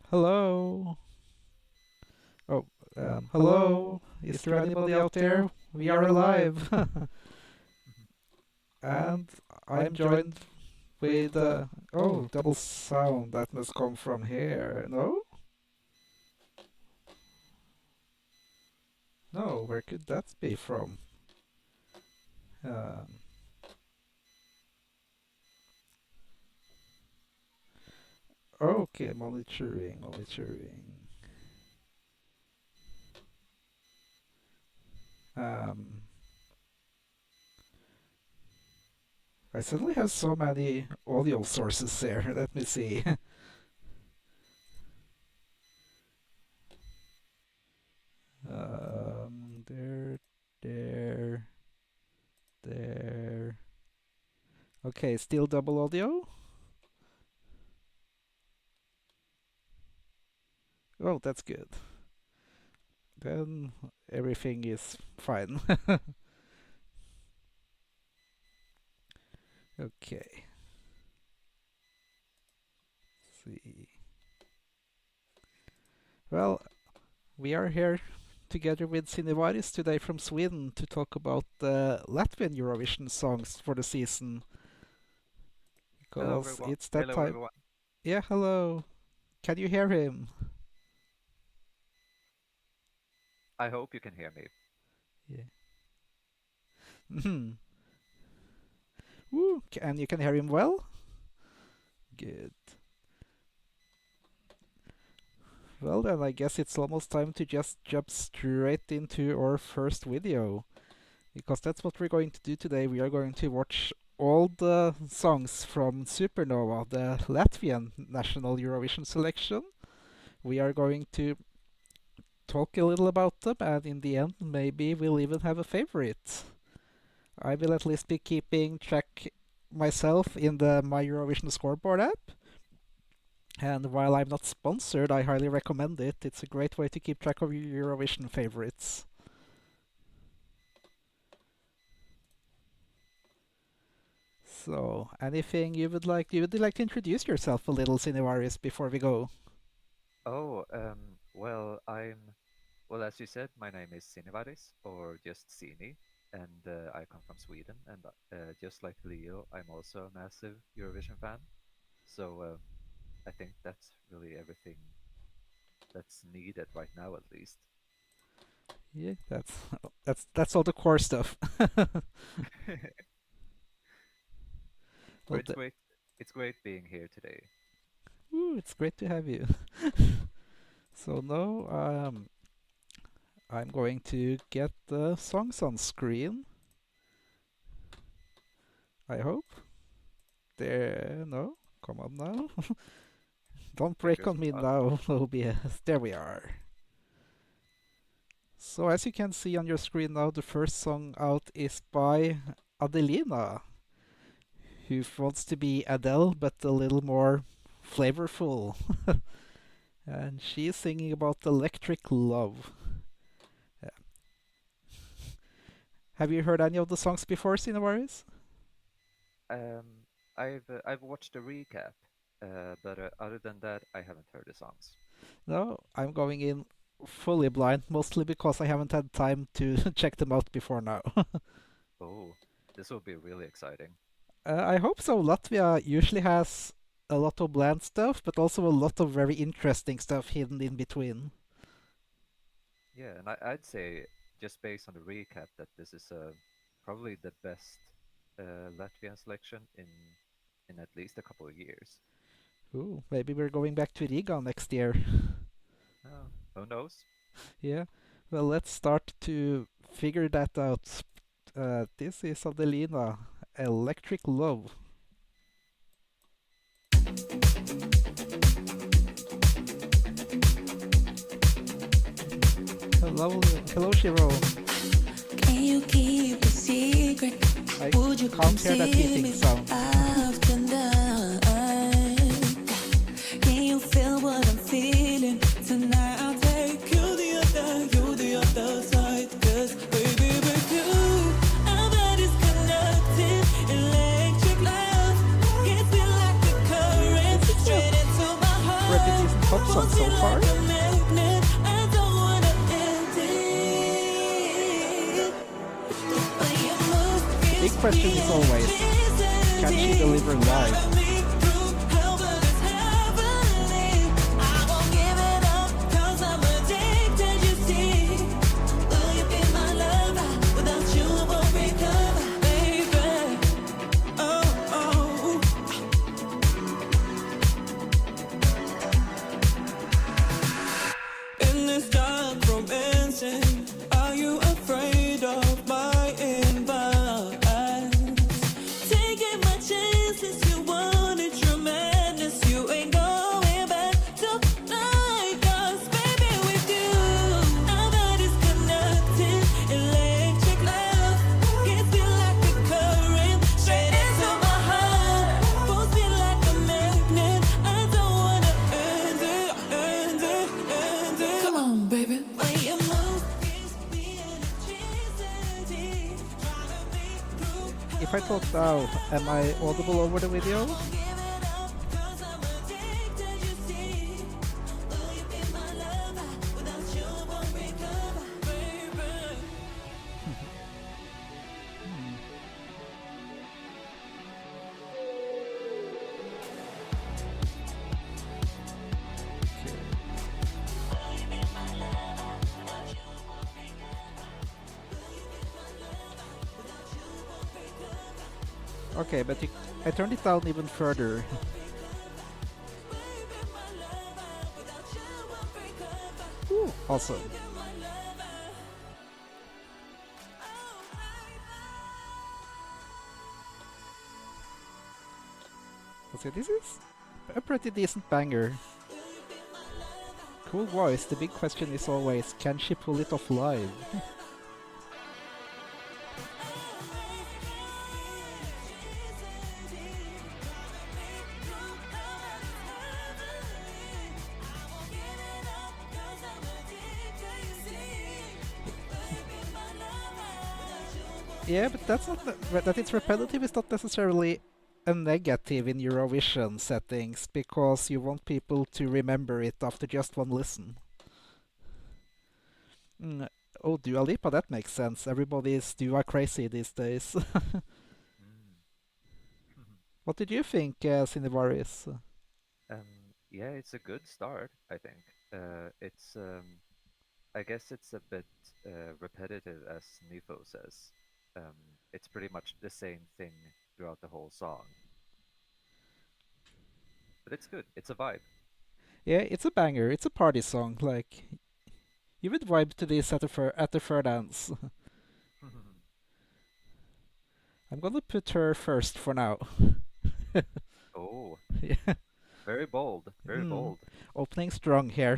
Hello. Oh, hello. Is there anybody out there? We are alive. And I'm joined with double sound that must come from here. No? No, where could that be from? Um, okay, monitoring. Um, I suddenly have so many audio sources there. Let me see. There, there, there. Okay, still double audio? Oh, that's good. Then everything is fine. Okay, see. Well, we are here together with Sinivaris today from Sweden to talk about the Latvian Eurovision songs for the season. Hello, Because everyone. it's that Hello, time. everyone. Yeah, hello. Can you hear him? I hope you can hear me. Yeah. Woo, and you can hear him well? Good. Well, then I guess it's almost time to just jump straight into our first video. Because that's what we're going to do today. We are going to watch all the songs from Supernova, the Latvian national Eurovision selection. We are going to talk a little about them, and in the end, maybe we'll even have a favorite. I will at least be keeping track myself in the My Eurovision scoreboard app. And while I'm not sponsored, I highly recommend it. It's a great way to keep track of your Eurovision favorites. So, anything you would like to introduce yourself a little, Sinivaris, before we go? Oh, well, as you said, my name is Sinivaris, or just Sini, and I come from Sweden. And just like Leo, I'm also a massive Eurovision fan. So I think that's really everything that's needed right now, at least. Yeah, that's all the core stuff. But Well, it's great being here today. it's great to have you. So now I'm going to get the songs on screen. I hope. There, no, come on now. Don't break Fingers on me crossed. now, OBS. There we are. So as you can see on your screen now, the first song out is by Adelina, who wants to be Adele but a little more flavorful. And she is singing about electric love. Uh, Have you heard any of the songs before, Cinemaris? I've watched a recap, but other than that, I haven't heard the songs. No, I'm going in fully blind, mostly because I haven't had time to check them out before now. Oh, this will be really exciting. I hope so. Latvia usually has a lot of bland stuff, but also a lot of very interesting stuff hidden in between. Yeah, and I'd say just based on the recap that this is probably the best Latvian selection in at least a couple of years. Ooh, maybe we're going back to Riga next year. Oh, who knows? Yeah. Well, let's start to figure that out. This is Adelina, Electric Love. Hello, hello, Shiro. Can you keep a secret? I Would you come can't hear that see beeping me sound. after night? Can you feel what I'm feeling tonight? I'll take you the other side. 'Cause baby, with you, our bodies connected. Electric love, it's feel like the current big question is always, can she deliver live? Are you afraid of my invite? Taking my chances, you wanted your madness, you ain't going back tonight. 'Cause baby, with you, our bodies connected, electric love hits me like a current, straight into my heart, pulls me like a magnet. I don't wanna end it, end it, end it. Come on, baby. When you move, gives me electricity, driving me through. If I talk now, am I audible over the video? Okay, but I turned it down even further. Ooh, awesome. So this is a pretty decent banger. Cool voice. The big question is always, can she pull it off live? Yeah, but that's not that it's repetitive is not necessarily a negative in Eurovision settings, because you want people to remember it after just one listen. Mm, oh, Dua Lipa, that makes sense. Everybody is Dua crazy these days. Mm. What did you think, Sinivaris? Yeah, it's a good start, I think. It's I guess it's a bit repetitive, as Nifo says. It's pretty much the same thing throughout the whole song, but it's good. It's a vibe. Yeah, it's a banger. It's a party song. Like, you would vibe to this at the fur dance. I'm gonna put her first for now. Oh, Yeah. very bold, very Mm, bold. opening strong here.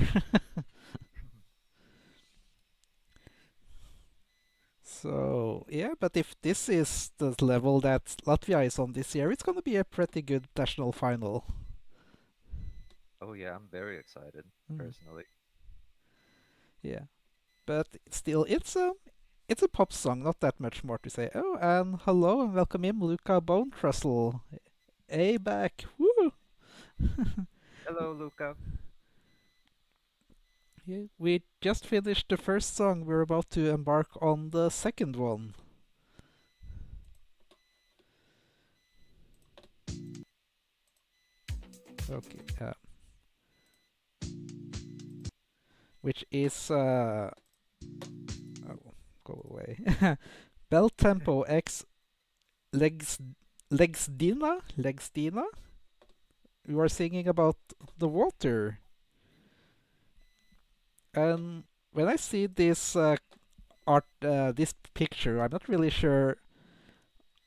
So, yeah, but if this is the level that Latvia is on this year, it's gonna be a pretty good national final. Oh yeah, I'm very excited Mm, personally. yeah, but still, it's a pop song, not that much more to say. Oh, and hello and welcome in, Luca Bone Trussell. Hey, back. Woo! Hello, Luca. Yeah, we just finished the first song. We're about to embark on the second one. Okay, which is oh, go away. Bell Tempo X Legs Legsdina. You are singing about the water, and when I see this this picture, I'm not really sure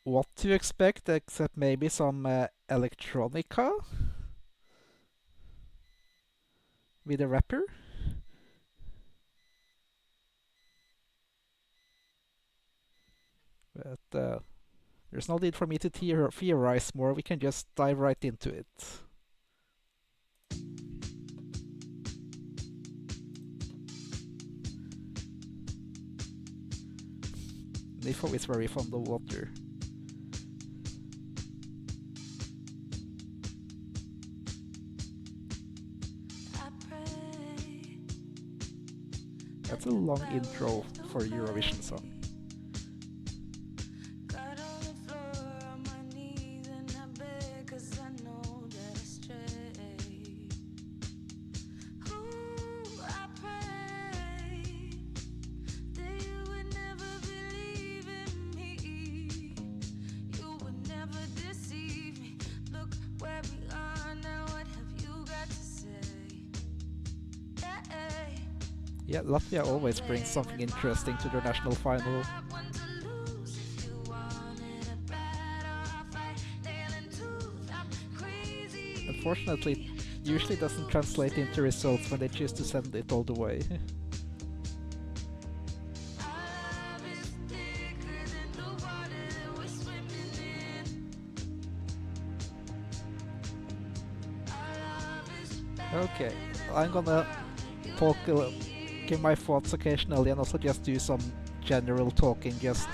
what to expect, except maybe some electronica with a rapper. But there's no need for me to theorize more. We can just dive right into it. Nifo is very fond of water. That's a long intro for a Eurovision song. Yeah, Latvia always brings something interesting to their national final. Unfortunately, it usually doesn't translate into results when they choose to send it all the way. Okay, I'm gonna talk, give my thoughts occasionally and also just do some general talking just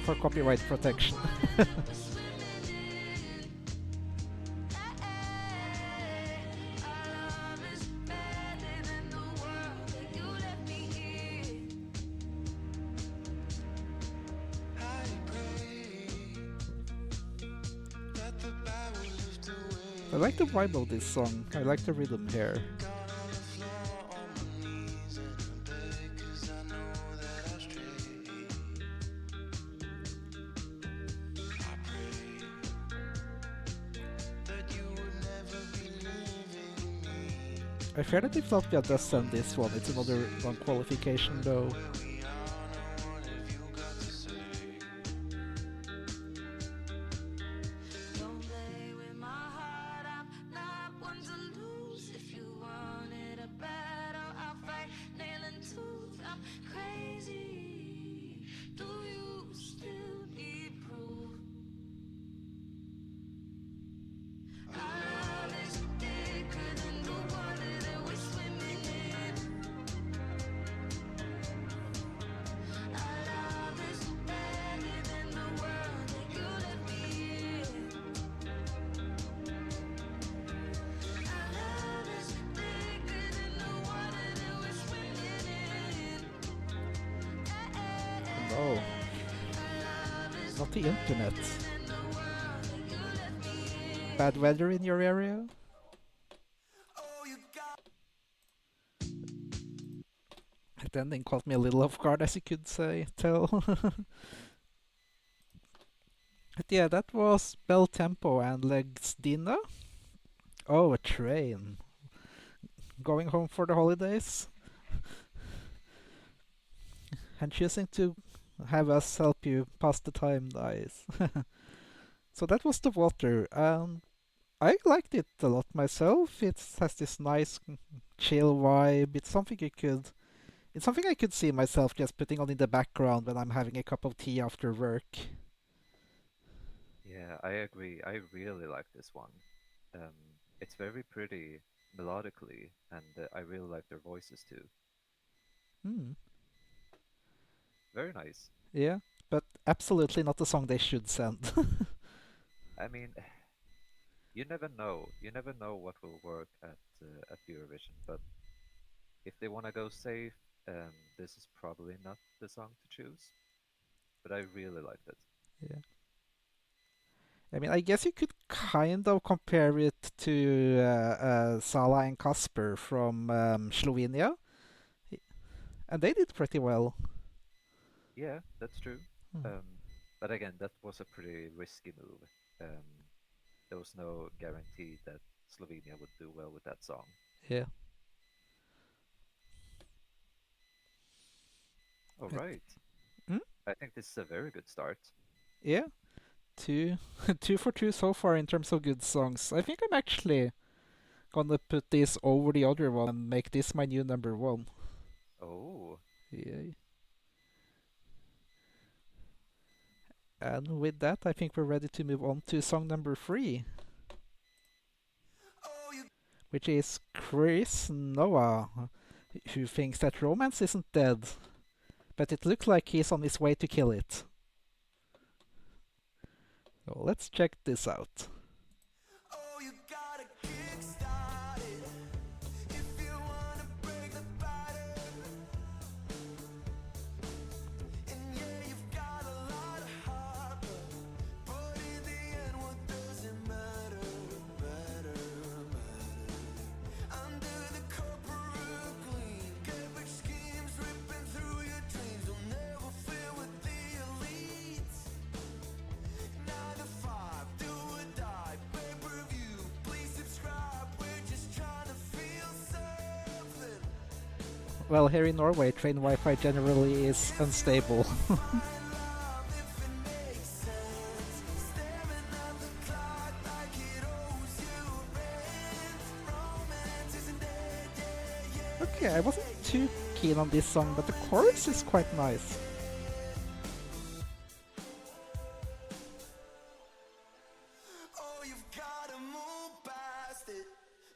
for copyright protection. I like the vibe of this song. I like the rhythm here. I fear that if Latvia does send this one, it's another non-qualification though. No, not the internet. Bad weather in your area? That ending caught me a little off guard, as you could tell. But yeah, that was Bel Tempo and Legs Dina. Oh, a train. Going home for the holidays? And choosing to have us help you pass the time, nice. So that was The Water. I liked it a lot myself. It has this nice chill vibe. It's something I could see myself just putting on in the background when I'm having a cup of tea after work. Yeah, I agree. I really like this one. Um, it's very pretty melodically, and I really like their voices too. Hmm. Very nice. Yeah, but absolutely not the song they should send. I mean, you never know. You never know what will work at Eurovision. But if they want to go safe, this is probably not the song to choose. But I really liked it. Yeah. I mean, I guess you could kind of compare it to Sala and Kasper from Slovenia, and they did pretty well. Yeah, that's true. Hmm. But again, that was a pretty risky move. Um, there was no guarantee that Slovenia would do well with that song. Yeah. All But, right. hmm? I think this is a very good start. Yeah. Two, 2 for 2 so far in terms of good songs. I think I'm actually gonna put this over the other one and make this my new number one. Oh, Yeah. And with that, I think we're ready to move on to song number 3, which is Chris Noah, who thinks that romance isn't dead, but it looks like he's on his way to kill it. So let's check this out. Well, here in Norway, train Wi-Fi generally is unstable. Okay, I wasn't too keen on this song, but the chorus is quite nice. Oh, you've gotta move past it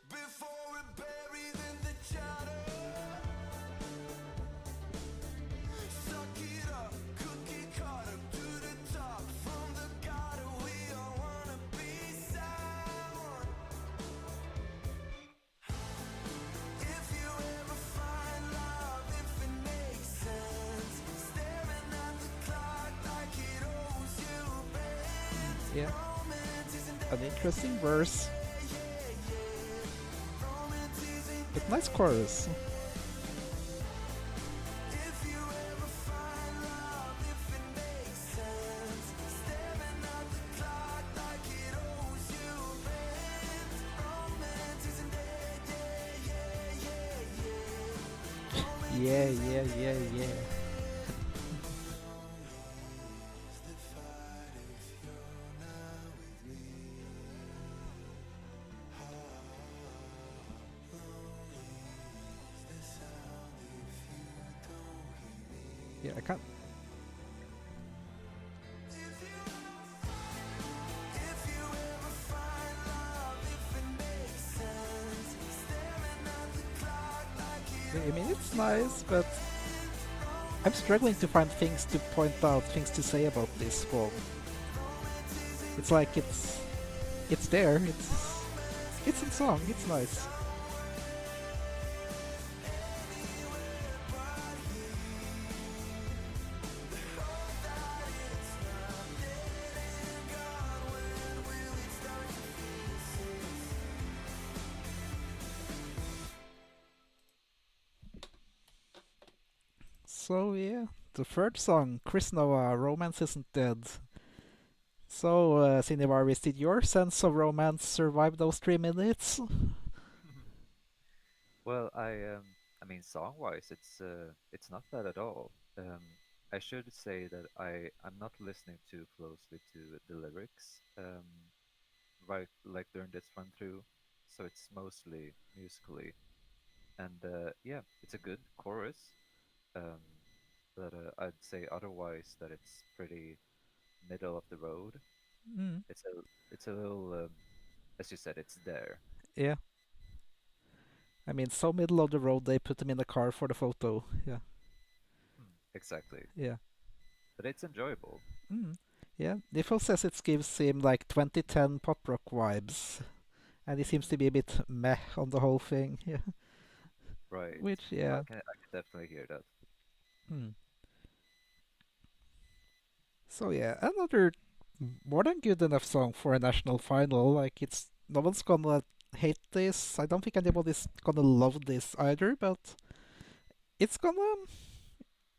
before we're buried in the shadow. Suck it up, cookie cutter to the top. From the gutter, we all wanna be sound. If you ever find love, if it makes sense, staring at the clock like it owes you back. Yeah, an interesting verse, but nice chorus. Yeah, yeah, yeah, yeah. Yeah, I can't. I mean, it's nice, but I'm struggling to find things to point out, things to say about this poem. It's like it's there. It's in song. It's nice. So yeah, the third song, Chris Noah, "Romance Isn't Dead." So, Sinivaris, did your sense of romance survive those 3 minutes? Well, I mean, song-wise, it's not bad at all. I should say that I'm not listening too closely to the lyrics, right, like during this run through, so it's mostly musically, and yeah, it's a good chorus. Um, but I'd say otherwise that it's pretty middle of the road. Mm, It's a little, as you said, it's there. yeah, I mean, so middle of the road they put him in the car for the photo. Yeah, Exactly, yeah. but it's enjoyable. Mm. Yeah, Nifo says it gives him like 2010 pop rock vibes, and he seems to be a bit meh on the whole thing. Yeah, Right. which I yeah. can definitely hear that. Mm. So yeah, another more than good enough song for a national final. Like it's no one's gonna hate this. I don't think anybody's gonna love this either, but it's gonna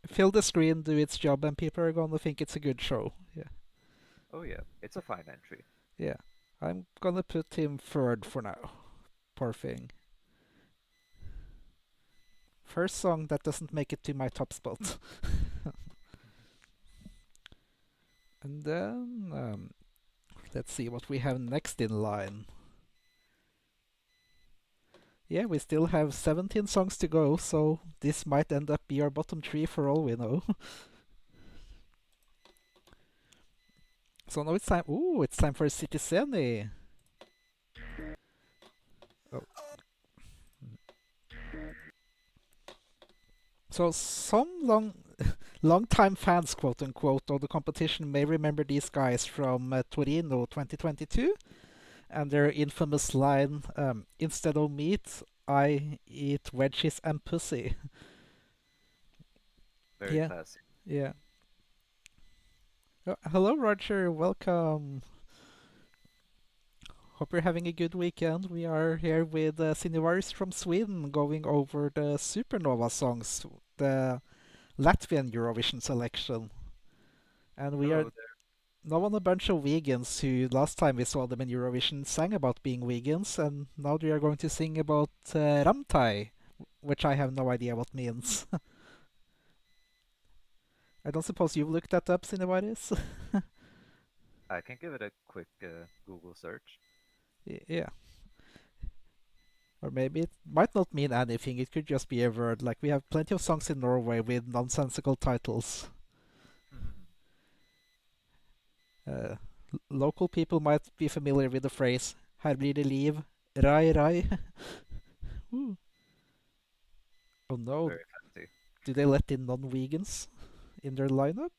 fill the screen, do its job, and people are gonna think it's a good show. Yeah, Oh yeah, it's a fine entry. yeah. I'm gonna put him third for now. Poor thing. First song that doesn't make it to my top spot. And then let's see what we have next in line. Yeah, we still have 17 songs to go, so this might end up be our bottom three for all we know. So now it's time. Ooh, it's time for Citizeni. Oh. So some long-time fans, quote unquote, of the competition may remember these guys from Torino 2022 and their infamous line, "Instead of meat, I eat wedges and pussy." Very Yeah, classy. yeah. Hello, Roger. Welcome. Hope you're having a good weekend. We are here with Sinivaris from Sweden going over the Supernova songs, the Latvian Eurovision selection. And we are Hello there. now on a bunch of vegans who last time we saw them in Eurovision sang about being vegans, and now they are going to sing about Ramtai. which I have no idea what means. I don't suppose you've looked that up, Sinivaris? I can give it a quick Google search. Yeah. Or maybe it might not mean anything, it could just be a word. Like, we have plenty of songs in Norway with nonsensical titles. Uh, Local people might be familiar with the phrase Her blir det liv, rai rai. Ooh. Oh no, Very fancy. do they let in non-vegans in their lineup?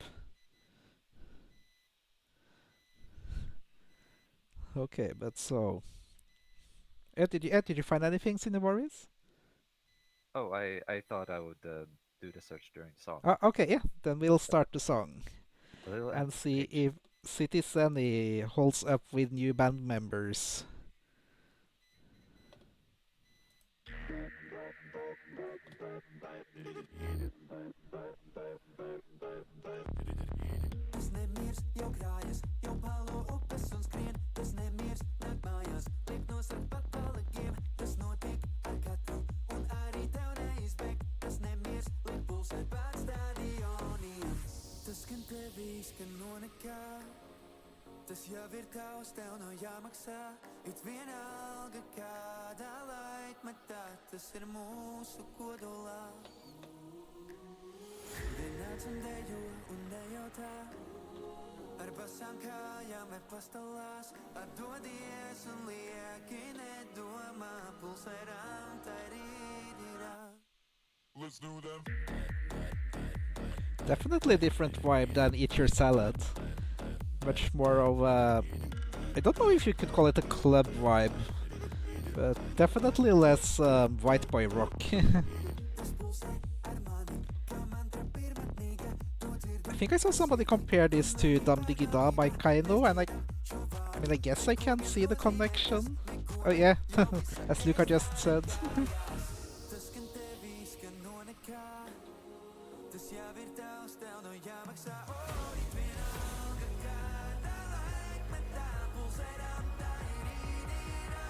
Okay, but so... did you find anything, Sinivaris? Oh, I thought I would do the search during the song. Okay, yeah, then we'll start the song A little and see if anticipation. Citizen holds up with new band members. Tas nemirs jau krājas, jau palo upes un skrien. Tas nemirs nāk mājās, liek nosakt pat palagiem. Tas notiek ar katru un arī tev neizbēgt. Tas nemirs liek pulsēt pār stadioniem. Tas skan tevī, skan no nekā. Tas jau ir tavs, tev nav jāmaksā. It vienalga kādā laikmetā, tas ir mūsu kodolā. Vienāds un dejo un nejautā. Ar basām kājām vai pastalās. Atdodies un lieki nedomā. Pulsērām tai rīdirā. Let's do them. Definitely a different vibe than Eat Your Salad. Much more of a... I don't know if you could call it a club vibe, but definitely less white boy rock. I think I saw somebody compare this to Dum Diggy Da by Kaino, and I mean, I guess I can see the connection. Oh yeah, as Luca just said. Tas skan tevī, skan no nekā. Tas jau ir tavs, tev nav jāmaksā. It vienalga kādā laikmetā. Pulsērām tai rīdirā.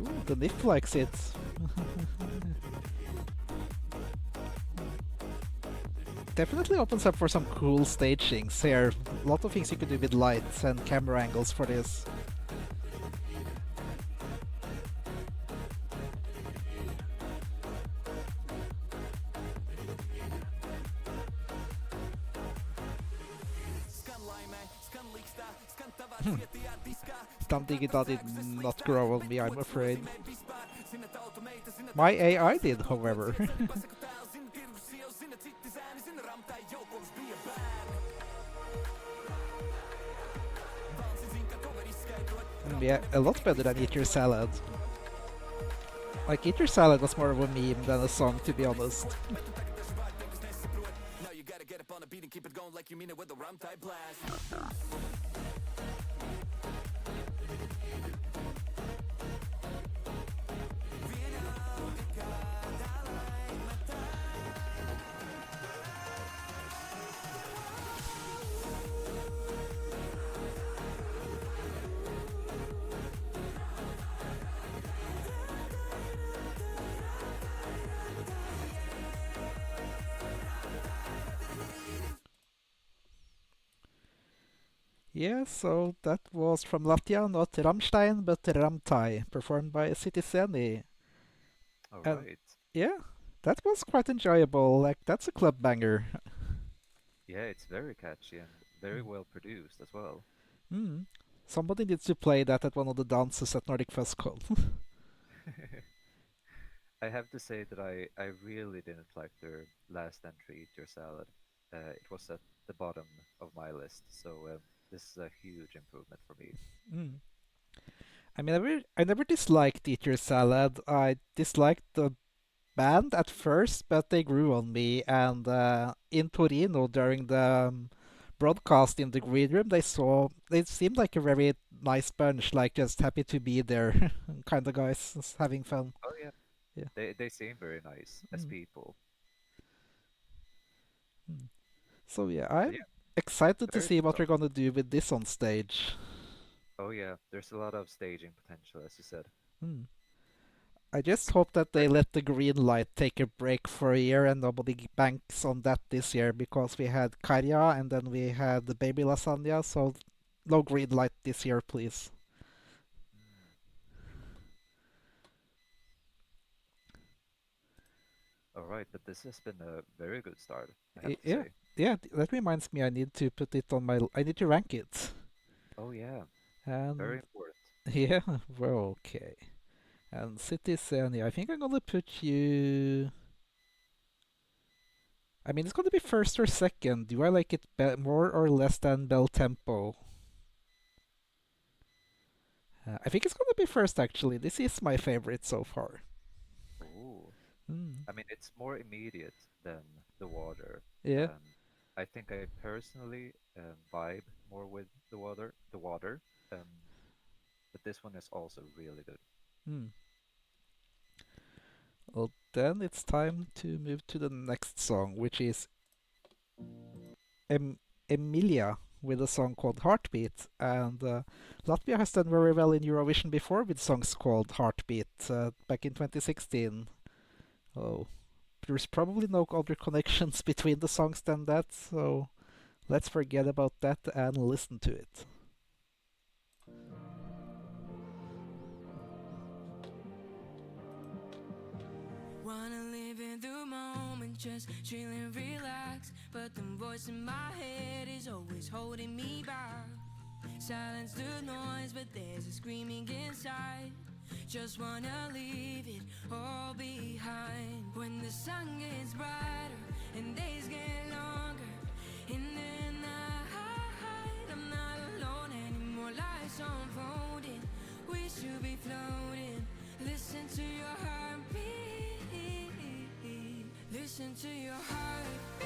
Ooh, the Nip likes it. Definitely opens up for some cool stagings here. A lot of things you could do with lights and camera angles for this. Skan laimē, skan likstā, skan tavā cietījā diskā. Dum Diggy Da did not grow on me, I'm afraid. Vispār, zina tautu meita, zina My AI did, however. pasaku tēlu, zina tirgus sieva, zina citi zēni, zina ramtai jau kopš bija bērni. Balsi zina, ka to var izskaidrot. Yeah, a lot better than Eat Your Salad. Like, Eat Your Salad was more of a meme than a song, to be honest. Now you gotta get up on the beat and keep it going like you mean it with a ramtai blast. Yeah, so that was from Latvia, not Rammstein, but Ramtai, performed by Citizeni. All And right. yeah, that was quite enjoyable. Like, that's a club banger. Yeah, it's very catchy and very well produced as well. Mm. Somebody needs to play that at one of the dances at Nordic Festival. I have to say that I really didn't like their last entry, Eat Your Salad. It was at the bottom of my list, so this is a huge improvement for me. Mm. I mean, I never disliked Eat Your Salad. I disliked the band at first, but they grew on me. And in Torino, during the broadcast in the green room, they seemed like a very nice bunch, like just happy to be there, kind of guys, just having fun. Oh yeah, Yeah. they seem very nice as Mm. people. So yeah, So I'm yeah, excited to very see good what song. we're gonna do with this on stage. Oh yeah, there's a lot of staging potential, as you said. Hmm. I just hope that they let the green light take a break for a year and nobody banks on that this year because we had Karja and then we had the baby lasagna, so no green light this year, please. Mm. All right, but this has been a very good start, I have to Yeah, say. yeah, that reminds me I need to put it on my, I need to rank it. Oh yeah, very And important. yeah, well, okay. And Citizen, yeah, I think I'm gonna put you. I mean, it's gonna be first or second. Do I like it more or less than Bel Tempo? I think it's gonna be first actually. This is my favorite so far. Oh, Mm, I mean, it's more immediate than the water. yeah. Um, I think I personally vibe more with the water. Um, but this one is also really good. Mm. Well, then it's time to move to the next song, which is Emilia with a song called Heartbeat. And Latvia has done very well in Eurovision before with songs called Heartbeat back in 2016. Oh, there's probably no other connections between the songs than that, so let's forget about that and listen to it. Wanna live in the moment, just chill and relax. But the voice in my head is always holding me back. Silence the noise, but there's a screaming inside. Just wanna leave it all behind. When the sun gets brighter and days get longer, in the night, I'm not alone anymore. Life's unfolding, we should be floating. Listen to your heartbeat. Listen to your heartbeat.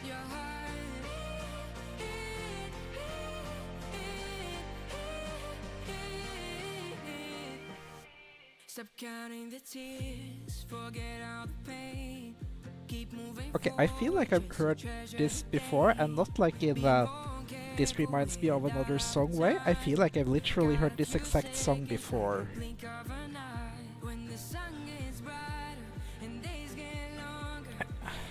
Your heart. Stop counting the tears, forget all the pain. Keep moving Okay, I feel forward, like I've just heard treasure this the before, day. and not like in Be more this careful reminds me with of another our song way. I feel time. like I've literally Got heard a this few exact song seconds like before. the blink of an eye. When the sun gets brighter and days get longer.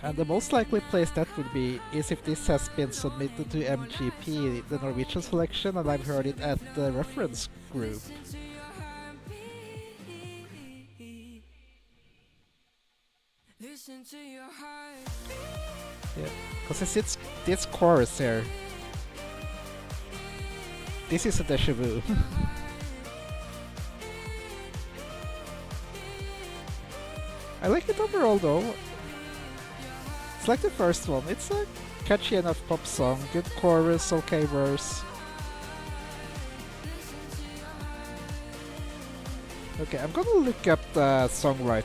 And In the most the likely place that would be is night, if I'm this has not been alone submitted to anymore. Life's MGP, the Norwegian unfolding. selection, and We I've heard should it be at the floating. reference group. Listen to your heartbeat. Listen to your heart. Yeah, because it's this chorus here. This is a deja vu. Your heart. I like it overall though. Your It's like the heart. first one. It's a catchy enough pop song. Good chorus, okay verse. Listen to your heart. Okay, I'm gonna look up the songwriter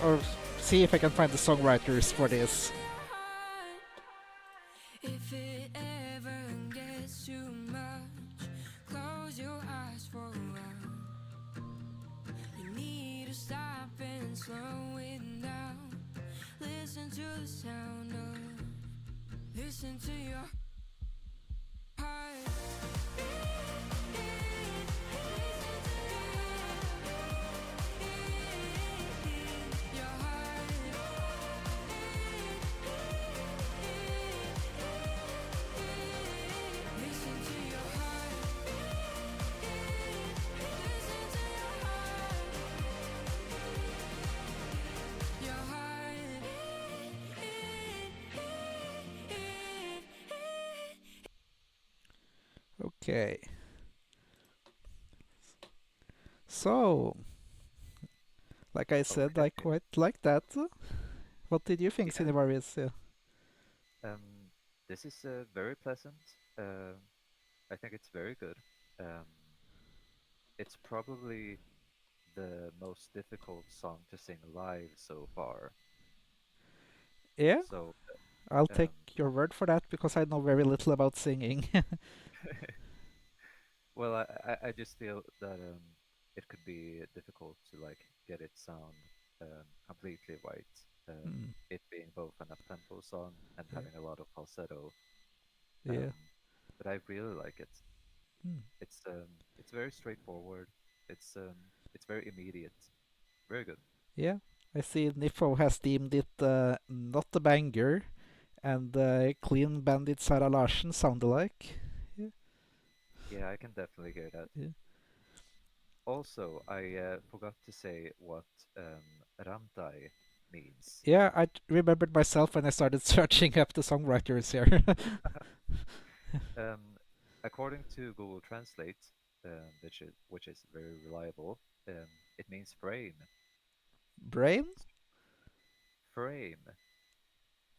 or see if I can find the songwriters for this. Listen to your heart. If it ever gets too much, close your eyes for a while. You need to stop and slow it down. Listen to the sound of. Listen to your heart. Your heart. Listen to your heart. Listen to your heart. Your heart. Okay, so like I said, I Okay. quite like that. What did you think, Yeah. Sinivaris? Um, this is very pleasant. Um, I think it's very good. Um, it's probably the most difficult song to sing live so far. Yeah, So, I'll take um, your word for that because I know very little about singing. well, I just feel that it could be difficult to like get it sound completely right. Mm. it being both an up-tempo song and Yeah. having a lot of falsetto. Yeah. But I really like it. Mm. It's very straightforward. It's very immediate. Very good. Yeah. I see Nifo has deemed it not a banger, and Clean Bandit Sarah Larsen sound alike. Yeah. Yeah, I can definitely hear that. Yeah. Also, I forgot to say what Ramtai means. Yeah, remembered myself when I started searching up the songwriters here. Um, According to Google Translate, which is very reliable, it means frame. Brain? Frame,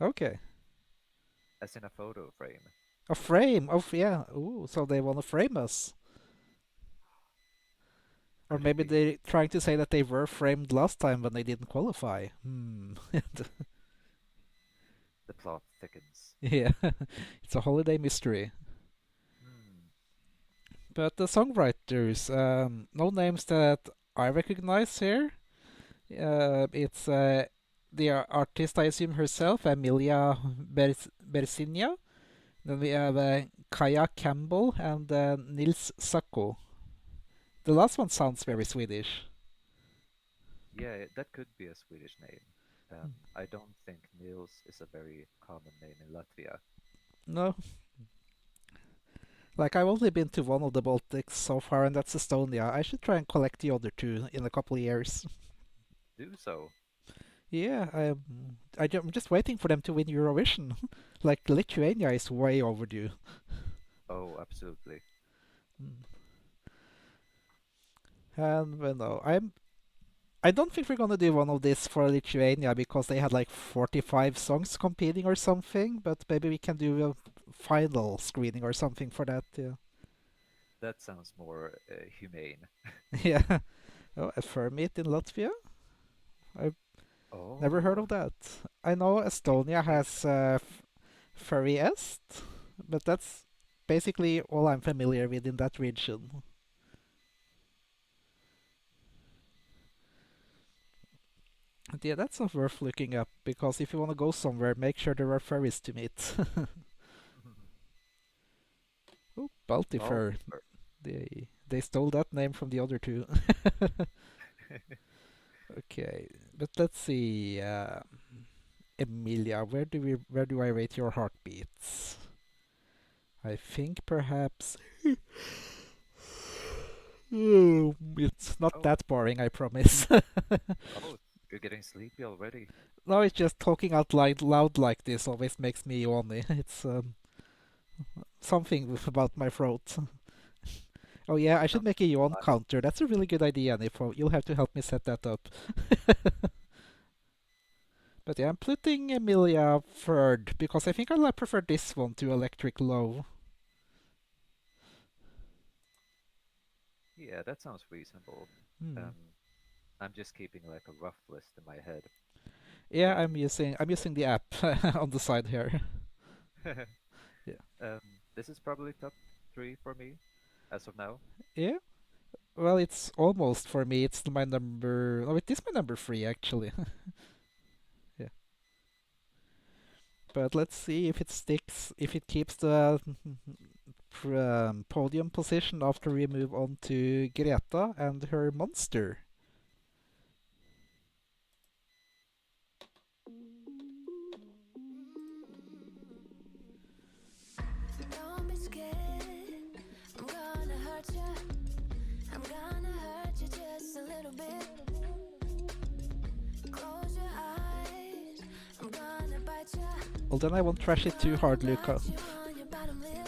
Okay. as in a photo frame. A frame. Oh, yeah. Ooh, so they want to frame us. Or Could it maybe be? they're trying to say that they were framed last time when they didn't qualify. Hmm. The plot thickens. Yeah. It's a holiday mystery. Hmm. But the songwriters, no names that I recognize here. It's the artist, I assume herself, Emilia Bersinia. Then we have Kaja Campbell and Nils Sacco. The last one sounds very Swedish. Yeah, that could be a Swedish name. I don't think Niels is a very common name in Latvia. No, like I've only been to one of the Baltics so far, and that's Estonia. I should try and collect the other two in a couple of years. Do so. Yeah, I'm just waiting for them to win Eurovision. Like Lithuania is way overdue. Oh, absolutely. Mm. And well, no, I don't think we're gonna do one of this for Lithuania because they had like 45 songs competing or something. But maybe we can do a final screening or something for that. Yeah. That sounds more humane. Yeah. Oh, affirm it in Latvia? I've never heard Oh, of that. I know Estonia yeah. has Furry Est, but that's basically all I'm familiar with in that region. And yeah, that's not worth looking up because if you want to go somewhere, make sure there are furries to meet. Oh, Baltifur. Baltifer. They stole that name from the other two. Okay, but let's see. Emilia, where do I rate your heartbeats? I think perhaps it's not Oh, that boring, I promise. oh, you're getting sleepy already. No, it's just talking out loud like this always makes me yawny. It's something about my throat. Oh yeah, I should Sounds make a yawn like counter. That's a really good idea, Nifo. You'll have to help me set that up. But yeah, I'm putting Emilia third because I think I prefer this one to Electric Low. yeah, that sounds reasonable. Hmm. Um, I'm just keeping like a rough list in my head. Yeah, Um, I'm using the app on the side here. Yeah. um, this is probably top three for me as of now. Yeah. Well, it's almost for me. It's my number. Oh, it is my number three actually. Yeah. But let's see if it sticks. If it keeps the podium position after we move on to Greta and her monster. Don't be scared. I'm gonna hurt you. I'm gonna hurt you just a little bit. Close your eyes. I'm gonna bite you. Well, then I won't trash it too hard, Luca. Bite you on your bottom lip.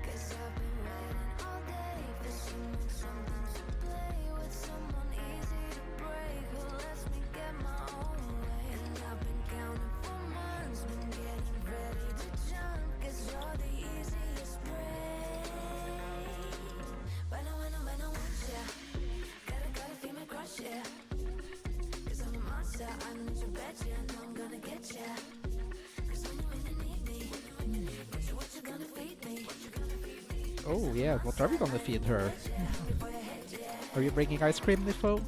'Cause I've been waiting all day for something to play with, someone easy to break who lets me get my own way. And I've been counting for months, been getting ready to jump, 'cause you're the easiest prey. When I want ya, gotta feel my crush, yeah. 'Cause I'm a monster, I need your bed, yeah. I know I'm gonna get ya. 'Cause when you really need me, what you gonna feed me? Oh yeah, what are we gonna feed her? Are you bringing ice cream, Nifo?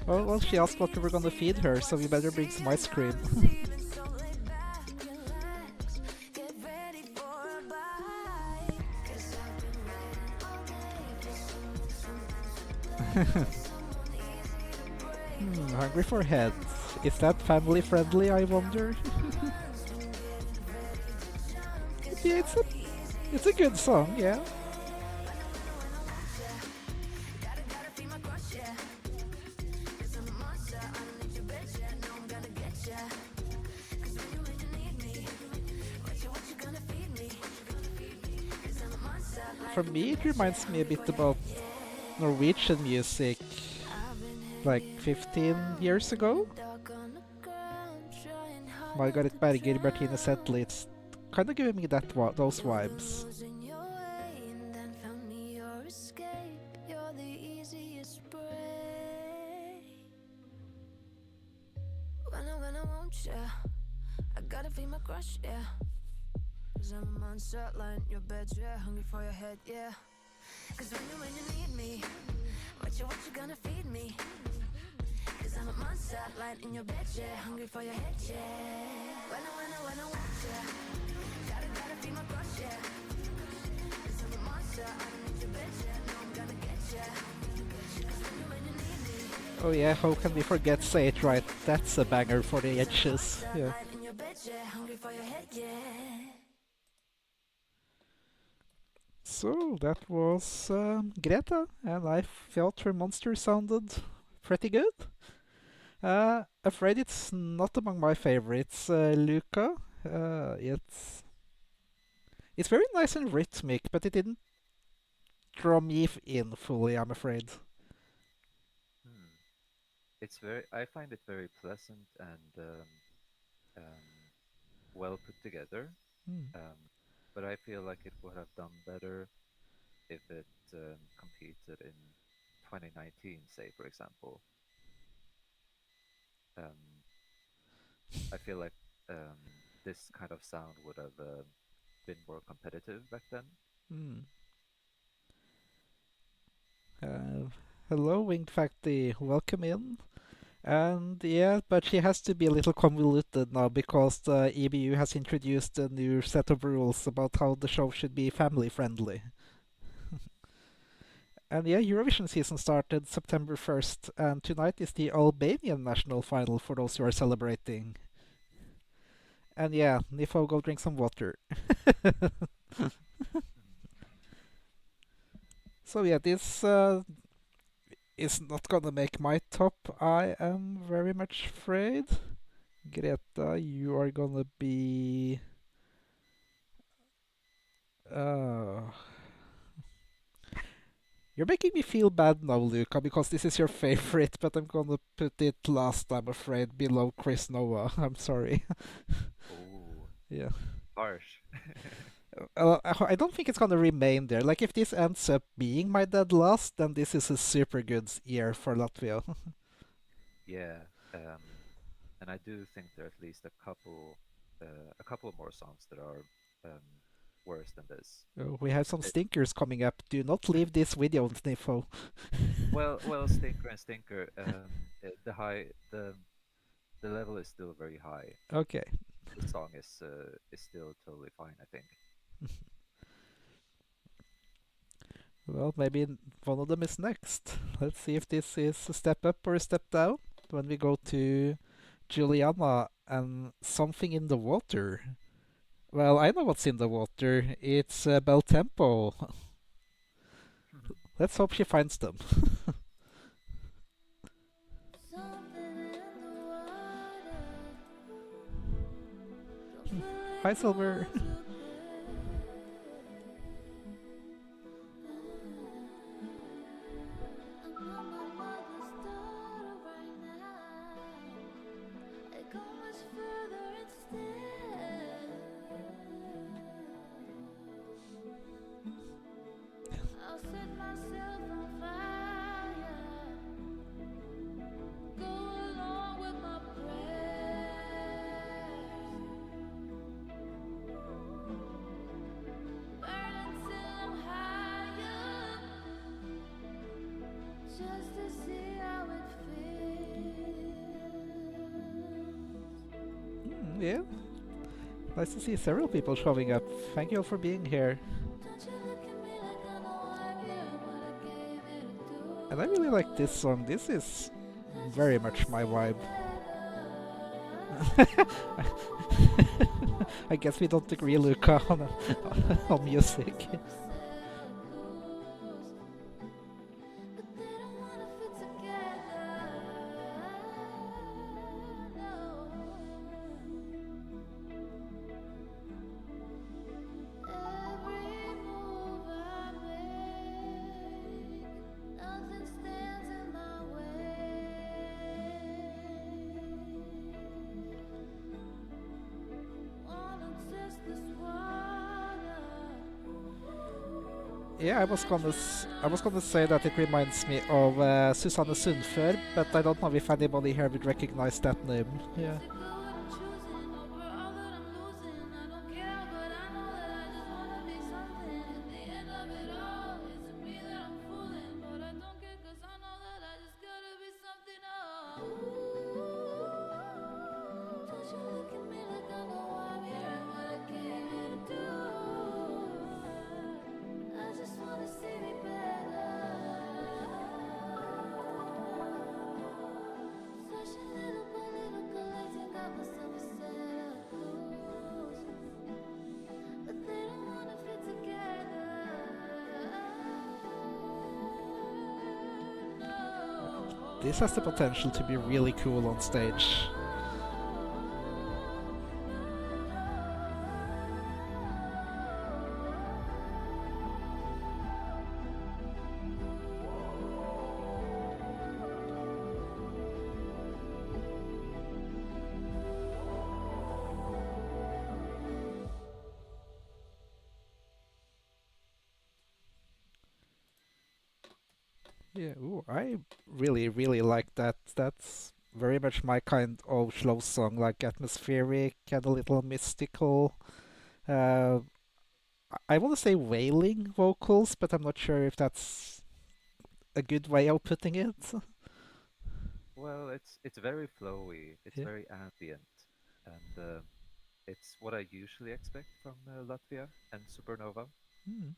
Well, she asked what we were gonna feed her, so we better bring some ice cream. Hungry for head. Is that family friendly, I wonder? Yeah, it's a good song, yeah. For me, it reminds me a bit about Norwegian music like 15 years ago. Margaret Berger, Bertine Sedley, it's kind of giving me those vibes. I gotta feed my crush, yeah. Cause I'm a monster, lying in your bed, yeah. Hungry for your head, yeah. Cause when you need me, what you gonna feed me? Cause I'm a monster, lying in your bed, yeah. Hungry for your head, yeah. When I want ya, gotta feed my crush, yeah. Cause I'm a monster, I don't need your bed, yeah. No, I'm gonna get ya. Cause when you need me. Oh yeah, how can we forget Say It Right? That's a banger for the edges. Yeah. So that was Greta, and I felt her monster sounded pretty good. Afraid it's not among my favorites, Luca. It's very nice and rhythmic, but it didn't draw me in fully, I'm afraid. Hmm. It's very. I find it very pleasant and um, well put together. Hmm. Um, but I feel like it would have done better if it competed in 2019, say for example. Um, I feel like this kind of sound would have been more competitive back then. Hmm. Uh, Hello, Winged Factory. Welcome in. And yeah, but she has to be a little convoluted now because the EBU has introduced a new set of rules about how the show should be family friendly. And yeah, Eurovision season started September 1st, and tonight is the Albanian national final for those who are celebrating. And yeah, Nifo, go drink some water. So yeah, this is not gonna make my top, I am very much afraid. Greta, you are gonna be. Uh, you're making me feel bad now, Luca, because this is your favorite, but I'm gonna put it last, I'm afraid, below Chris Noah. I'm sorry. Oh, Yeah. harsh. I don't think it's gonna remain there. Like, if this ends up being my dead last, then this is a super good year for Latvia. Yeah, and I do think there are at least a couple more songs that are um, worse than this. We have some It, stinkers coming up. Do not leave this video on Sniffo. well, Stinker and Stinker, the level is still very high. Okay. The song is still totally fine, I think. Well, maybe one of them is next. Let's see if this is a step up or a step down when we go to Juliana and Something in the Water. Well, I know what's in the water. It's bel tempo. Let's hope she finds them. Hi, Silver. Yeah, nice to see several people showing up. Thank you all for being here. And I really like this song. This is very much my vibe. I guess we don't agree, Luca, on music. Yeah, I was gonna say that it reminds me of Susanne Sundfør, but I don't know if anybody here would recognize that name. Yeah. This has the potential to be really cool on stage. Yeah, ooh, I really, really like that. That's very much my kind of slow song, like atmospheric and a little mystical. Uh, I want to say wailing vocals, but I'm not sure if that's a good way of putting it. Well, it's very flowy. It's Yeah. very ambient, and it's what I usually expect from Latvia and Supernova. Hmm.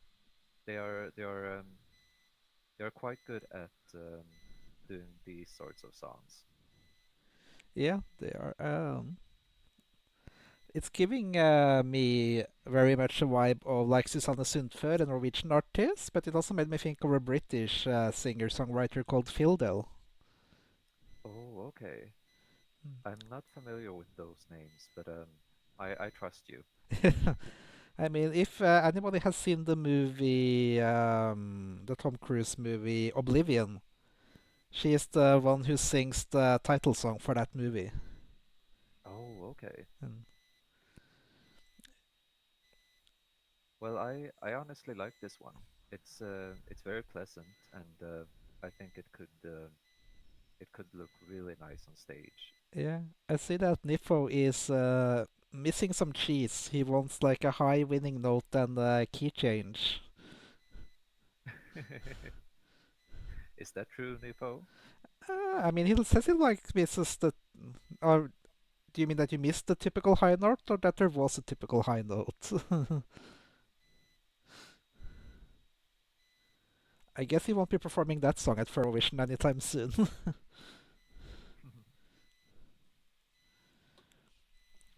They are they are um, they are quite good at doing these sorts of songs. Yeah, they are. It's giving me very much a vibe of like Susanne Sundfør, a Norwegian artist, but it also made me think of a British singer-songwriter called Phildel. Oh, okay. I'm not familiar with those names, but I trust you. I mean, if anybody has seen the movie, the Tom Cruise movie Oblivion, she is the one who sings the title song for that movie. Oh, okay. And Well, I honestly like this one. It's very pleasant, and I think it could look really nice on stage. yeah, I see that Nifo is missing some cheese. He wants like a high winning note and a key change. Is that true, Nipo? I mean, he says he like misses the. Or do you mean that you missed the typical high note, or that there was a typical high note? I guess he won't be performing that song at Eurovision anytime soon.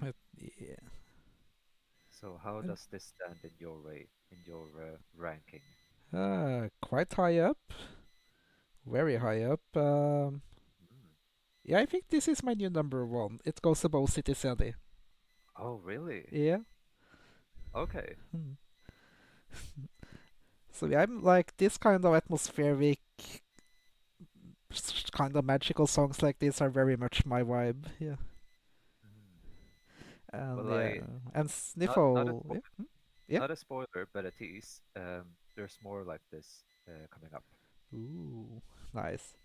But yeah, So how and, does this stand in your ranking? quite high up, very high up. Mm. Yeah, I think this is my new number one. It goes above City Sandy. Oh, really? Yeah. Okay. Hmm. So yeah, I'm like this kind of atmospheric, kind of magical songs like this are very much my vibe. Yeah. Mm. And Well, yeah, I and not a Sniffle. Yeah. Yeah. not a spoiler, but a tease. There's more like this coming up. Ooh, nice.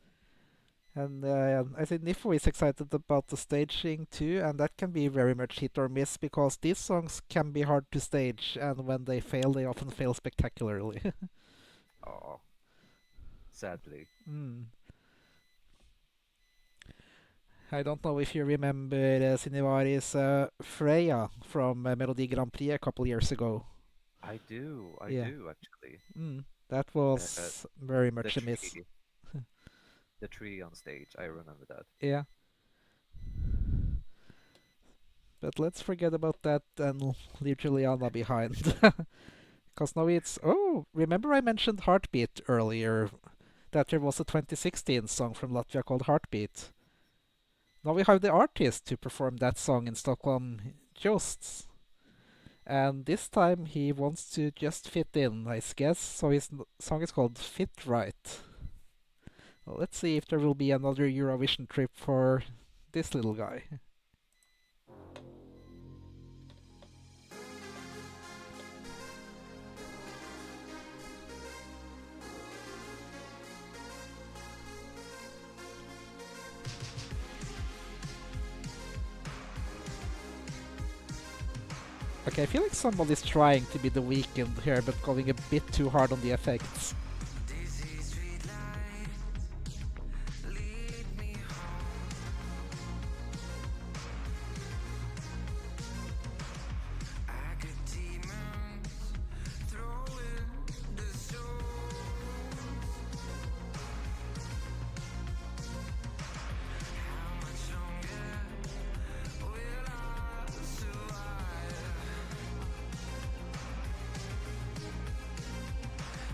And I think Nifo is excited about the staging too, and that can be very much hit or miss because these songs can be hard to stage, and when they fail, they often fail spectacularly. Oh, sadly. Mm. I don't know if you remember Sinivaris Freya from Melodi Grand Prix a couple years ago. I Yeah, do actually. that Uh, was very the much a miss. tree, the tree on stage. I remember that. Yeah, but let's forget about that and leave Juliana behind. Because now it's. Oh, remember I mentioned Heartbeat earlier? That there was a 2016 song from Latvia called Heartbeat. Now we have the artist to perform that song in Stockholm Josts. And this time he wants to just fit in, I guess. So his song is called Fit Right. Well, let's see if there will be another Eurovision trip for this little guy. Okay, I feel like somebody's trying to be the weekend here, but going a bit too hard on the effects.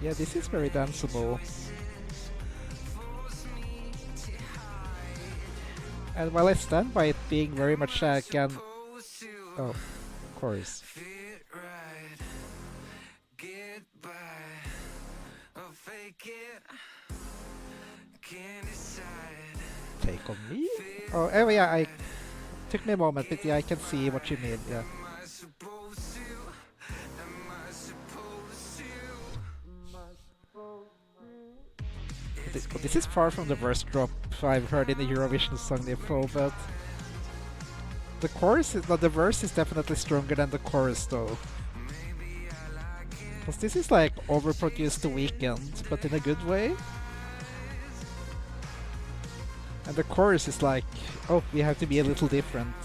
Yeah, this is very danceable. And while I stand by it being very much can. Oh, of course. Take on me? Oh, yeah, I took me a moment, but yeah, I can see what you mean, yeah. But this is far from the worst drop I've heard in the Eurovision Song Info, but the chorus is not the verse is definitely stronger than the chorus though. Because this is like overproduced The Weekend, but in a good way. And the chorus is like, oh, we have to be a little different.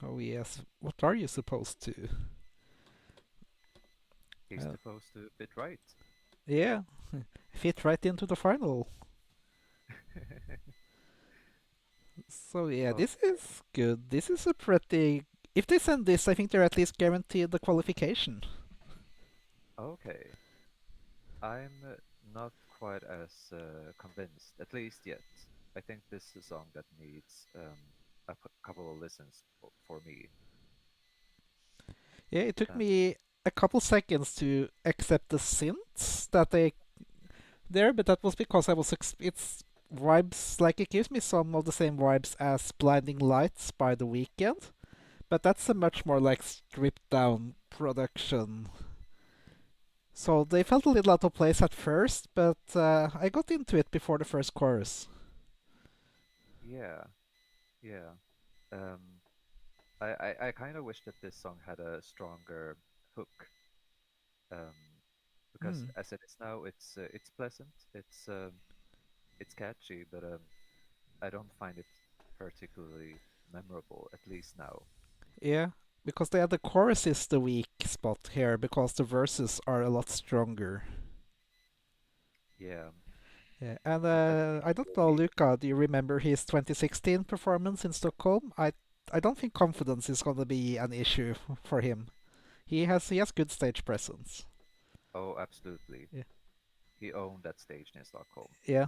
Oh yes, what are you supposed to? He's supposed to fit right. Yeah, fit right into the final. So yeah, Oh, this is good. This is a pretty. If they send this, I think they're at least guaranteed the qualification. okay. I'm not quite as convinced, at least yet. I think this is a song that needs couple of listens for me. Yeah, it took Um, me a couple seconds to accept the synths that they there, but that was because I was it's vibes like it gives me some of the same vibes as Blinding Lights by The Weeknd, but that's a much more like stripped down production. So they felt a little out of place at first, but I got into it before the first chorus. yeah, yeah. Um, I kind of wish that this song had a stronger hook. Um, because Hmm. as it is now, it's pleasant, it's catchy, but I don't find it particularly memorable, at least now. Yeah, because the chorus is the weak spot here, because the verses are a lot stronger. Yeah, Yeah, and But I I think don't know, Luca, do you remember his 2016 performance in Stockholm? I don't think confidence is gonna be an issue for him. He has good stage presence. oh, absolutely. Yeah. He owned that stage in Stockholm. Yeah.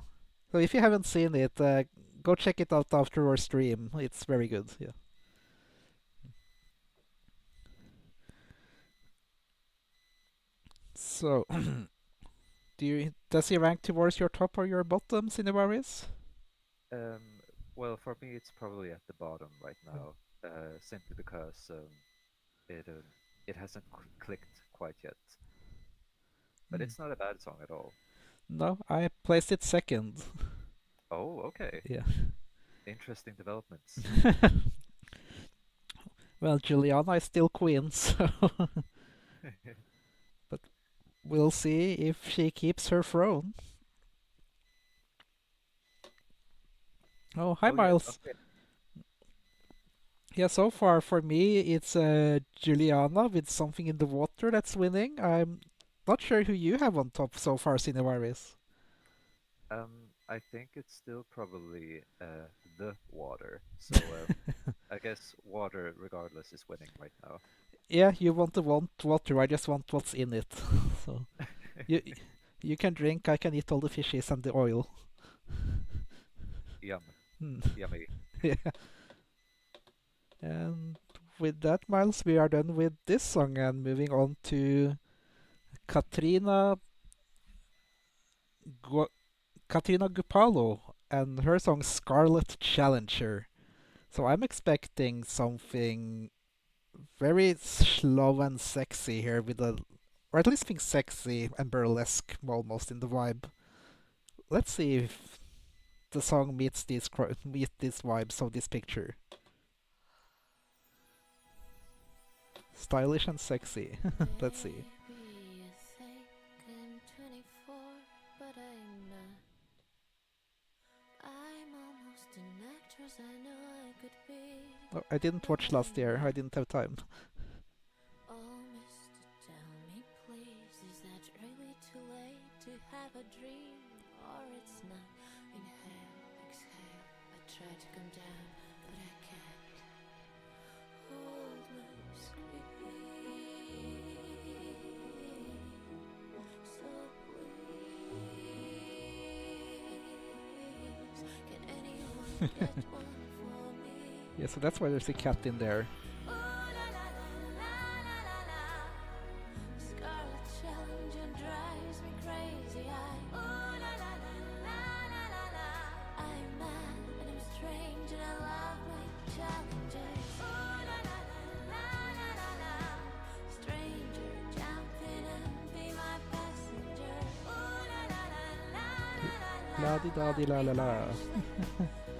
So if you haven't seen it, go check it out after our stream. It's very good. Yeah. So, does he rank towards your top or your bottom, Sinivaris? Um, well, for me, it's probably at the bottom right now, simply because it it hasn't clicked quite yet. But Mm. it's not a bad song at all. No, I placed it second. Oh, okay. Yeah. Interesting developments. Well, Juliana is still queen, so but we'll see if she keeps her throne. Oh, hi Oh yeah, Miles. okay. Yeah, so far for me it's Juliana with Something in the Water that's winning. I'm not sure who you have on top so far, Sinivaris. I think it's still probably the water. So I guess water, regardless, is winning right now. Yeah, you want water, I just want what's in it. So you you can drink, I can eat all the fishes and the oil. Yum, Hmm. yummy. Yeah. And with that, Miles, we are done with this song and moving on to Katrina Gu- Katrina Gupalo and her song Scarlet Challenger. So I'm expecting something very slow and sexy here with or at least think sexy and burlesque almost in the vibe. Let's see if the song meets these vibes of this picture. Stylish and sexy. Let's see. Maybe you think I'm 24, but I'm not. I'm almost an actress, I know I could be, Oh, I didn't but watch last I'm year. I not. didn't have time. Oh, mister, tell me please, is that really too late to have a dream? Or it's not? Inhale, exhale, I try to come down, but I can't. Hold my scream, so please, can anyone get one for me? Yeah, so that's why there's a cat in there. Ooh la la la la la la la. Scarlet Challenger drives me crazy. Ooh la la la la la la la. I'm mad and I'm strange and I love my challenges. Ooh la la la la la la. Stranger, jump in and be my passenger. Ooh la la la la la la la. La di da di la la la.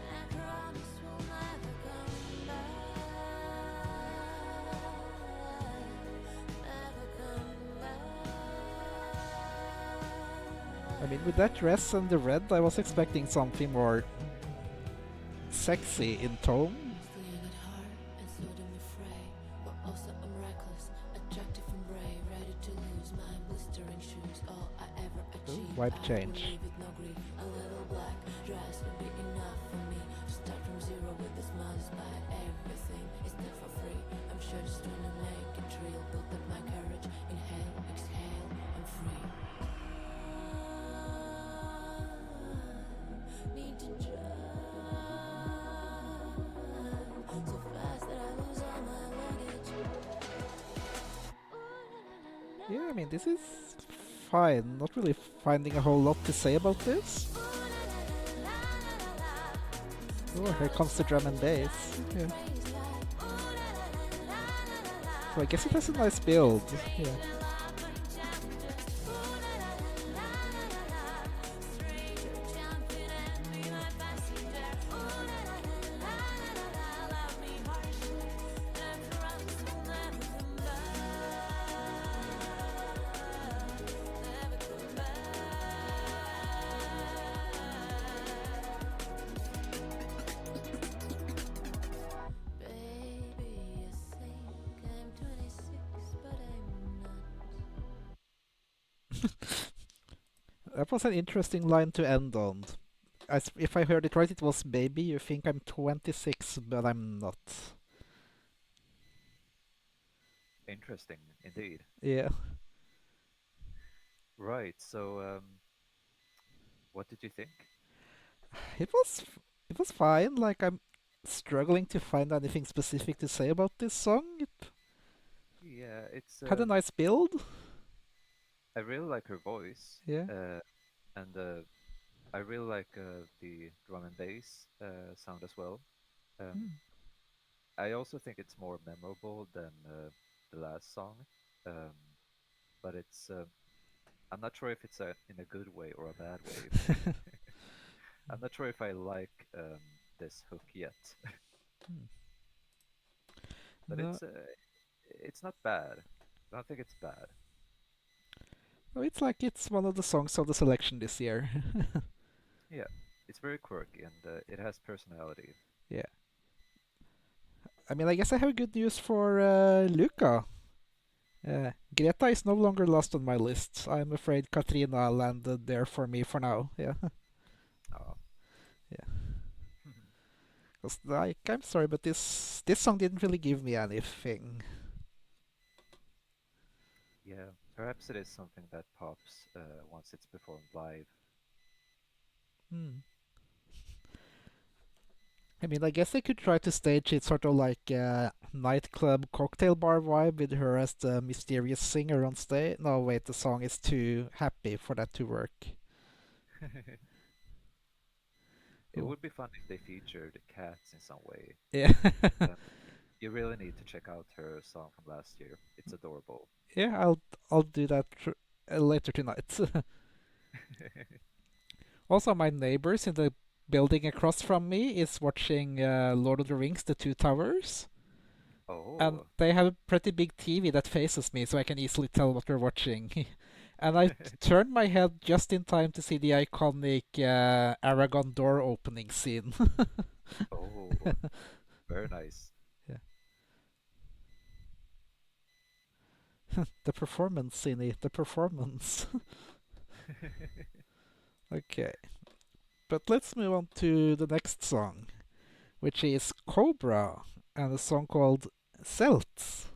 I promise we'll never come back. Never come I mean, back. with that dress and the red, I was expecting something more sexy in tone. Fleeing at heart and seldom afraid, but also I'm reckless, attractive and brave, ready to lose my blistering shoes. All I ever achieve, Vibe I change. believe with no grief. A little black dress would be enough for me to start from zero with a smile despite everything. It's not for free. I'm sure just trying to make it real. Build up my courage. Inhale, exhale, I'm free. Need to drive so fast that I lose all my luggage. Yeah, I mean, this is fine. Not really finding a whole lot to say about this. Oh, here comes the drum and bass. Yeah. So I guess it has a nice build. Yeah. Baby, you think I'm 26, but I'm not. That was an interesting line to end on. If I heard it right, it was baby, you think I'm 26, but I'm not. Interesting indeed. Yeah. Right. So, what did you think? It was it was fine. Like I'm struggling to find anything specific to say about this song. It Yeah, it's had a nice build. I really like her voice, Yeah. and I really like the drum and bass sound as well. Um, Mm. I also think it's more memorable than the last song, um, but it's I'm not sure if it's in a good way or a bad way. I'm not sure if I like this hook yet, Mm. but No, it's not bad. I don't think it's bad. no, it's like it's one of the songs of the selection this year. Yeah, it's very quirky and it has personality. Yeah. I mean, I guess I have good news for Luca. Greta is no longer lost on my list. I'm afraid Katrina landed there for me for now. Yeah. Oh. Yeah. 'Cause, like, I'm sorry, but this song didn't really give me anything. Yeah, perhaps it is something that pops once it's performed live. Hmm. I mean, I guess they could try to stage it sort of like a nightclub cocktail bar vibe with her as the mysterious singer on stage. No, wait, the song is too happy for that to work. It Oh, would be fun if they featured cats in some way. yeah. Um, you really need to check out her song from last year. It's adorable. Yeah, I'll do that later tonight. Also, my neighbors in the building across from me is watching Lord of the Rings: The Two Towers, and Oh, they have a pretty big TV that faces me, so I can easily tell what they're watching. And I turned my head just in time to see the iconic Aragon door opening scene. oh, very nice. Yeah. The performance, Cine, the performance. Okay, but let's move on to the next song, which is Cobra, and a song called Celts.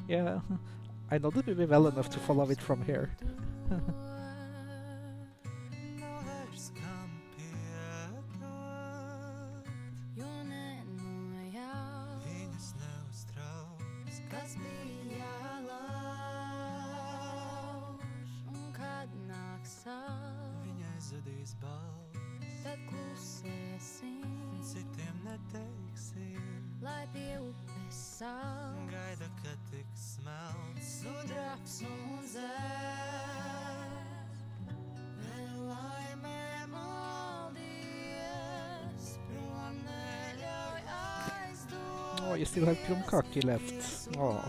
Yeah, I know the movie well enough to follow it from here. Kas bija lauž, un kad nāks saule, viņai zudīs balss, tad klusēsim, citiem neteiksim, lai pie upes saules, gaida, kad tiks smelts, sudrabs un zelts, nelaimē maldies, prom neļauj aizdot. Oh, you still have Krumkaki left. Oh.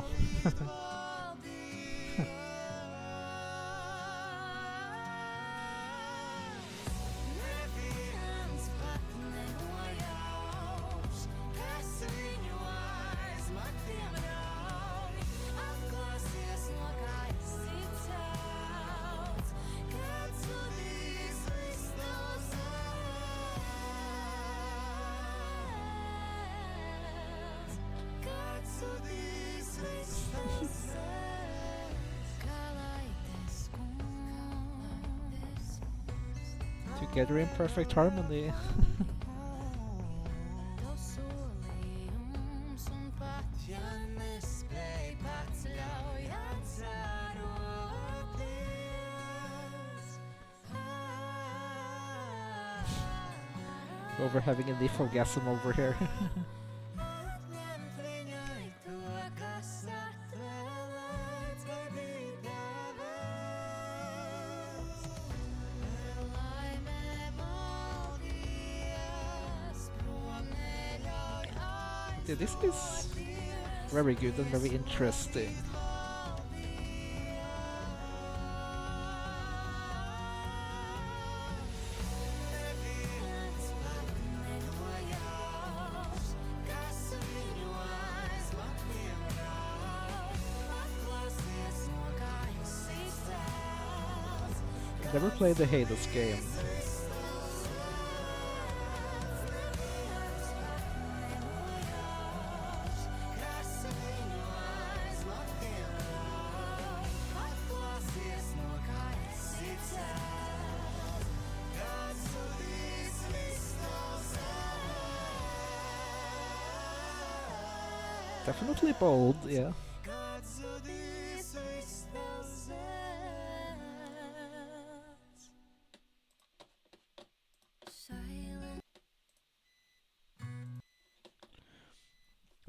Neviens pat nenojauš, kas viņu aizmatiem ļauj, atklāsies no kā esi celts, kad zudīs viss no zemes, kad zudīs viss no zemes, kā laites kungs. Together in perfect harmony. Tavs solījums un pat ja nespēj pats ļauj atceroties. Over having a leaf orgasm over here. Atņemt viņai to, kas atvēlēts vai bija devēts. Nelaimē maldies, prom neļauj Yeah, this is very good and very interesting. Neviens pat nenojauš, kas Never played the Hades game. Definitely bold, yeah.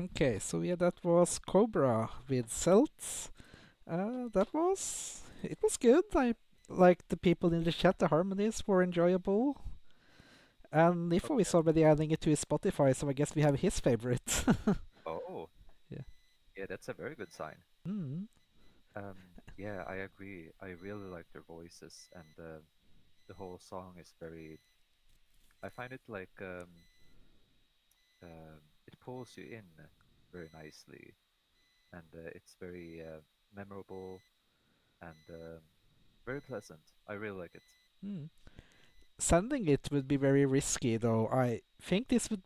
Okay, so yeah, that was Cobra with Celts. It was good. I like the people in the chat. The harmonies were enjoyable. And Nifo is Okay. already adding it to his Spotify, so I guess we have his favorite. Oh, Yeah. yeah, that's a very good sign. Mm. Um, yeah, I agree. I really like their voices, and the whole song is very. I find it like it pulls you in very nicely, and it's very memorable and very pleasant. I really like it. Mm. Sending it would be very risky, though. I think this would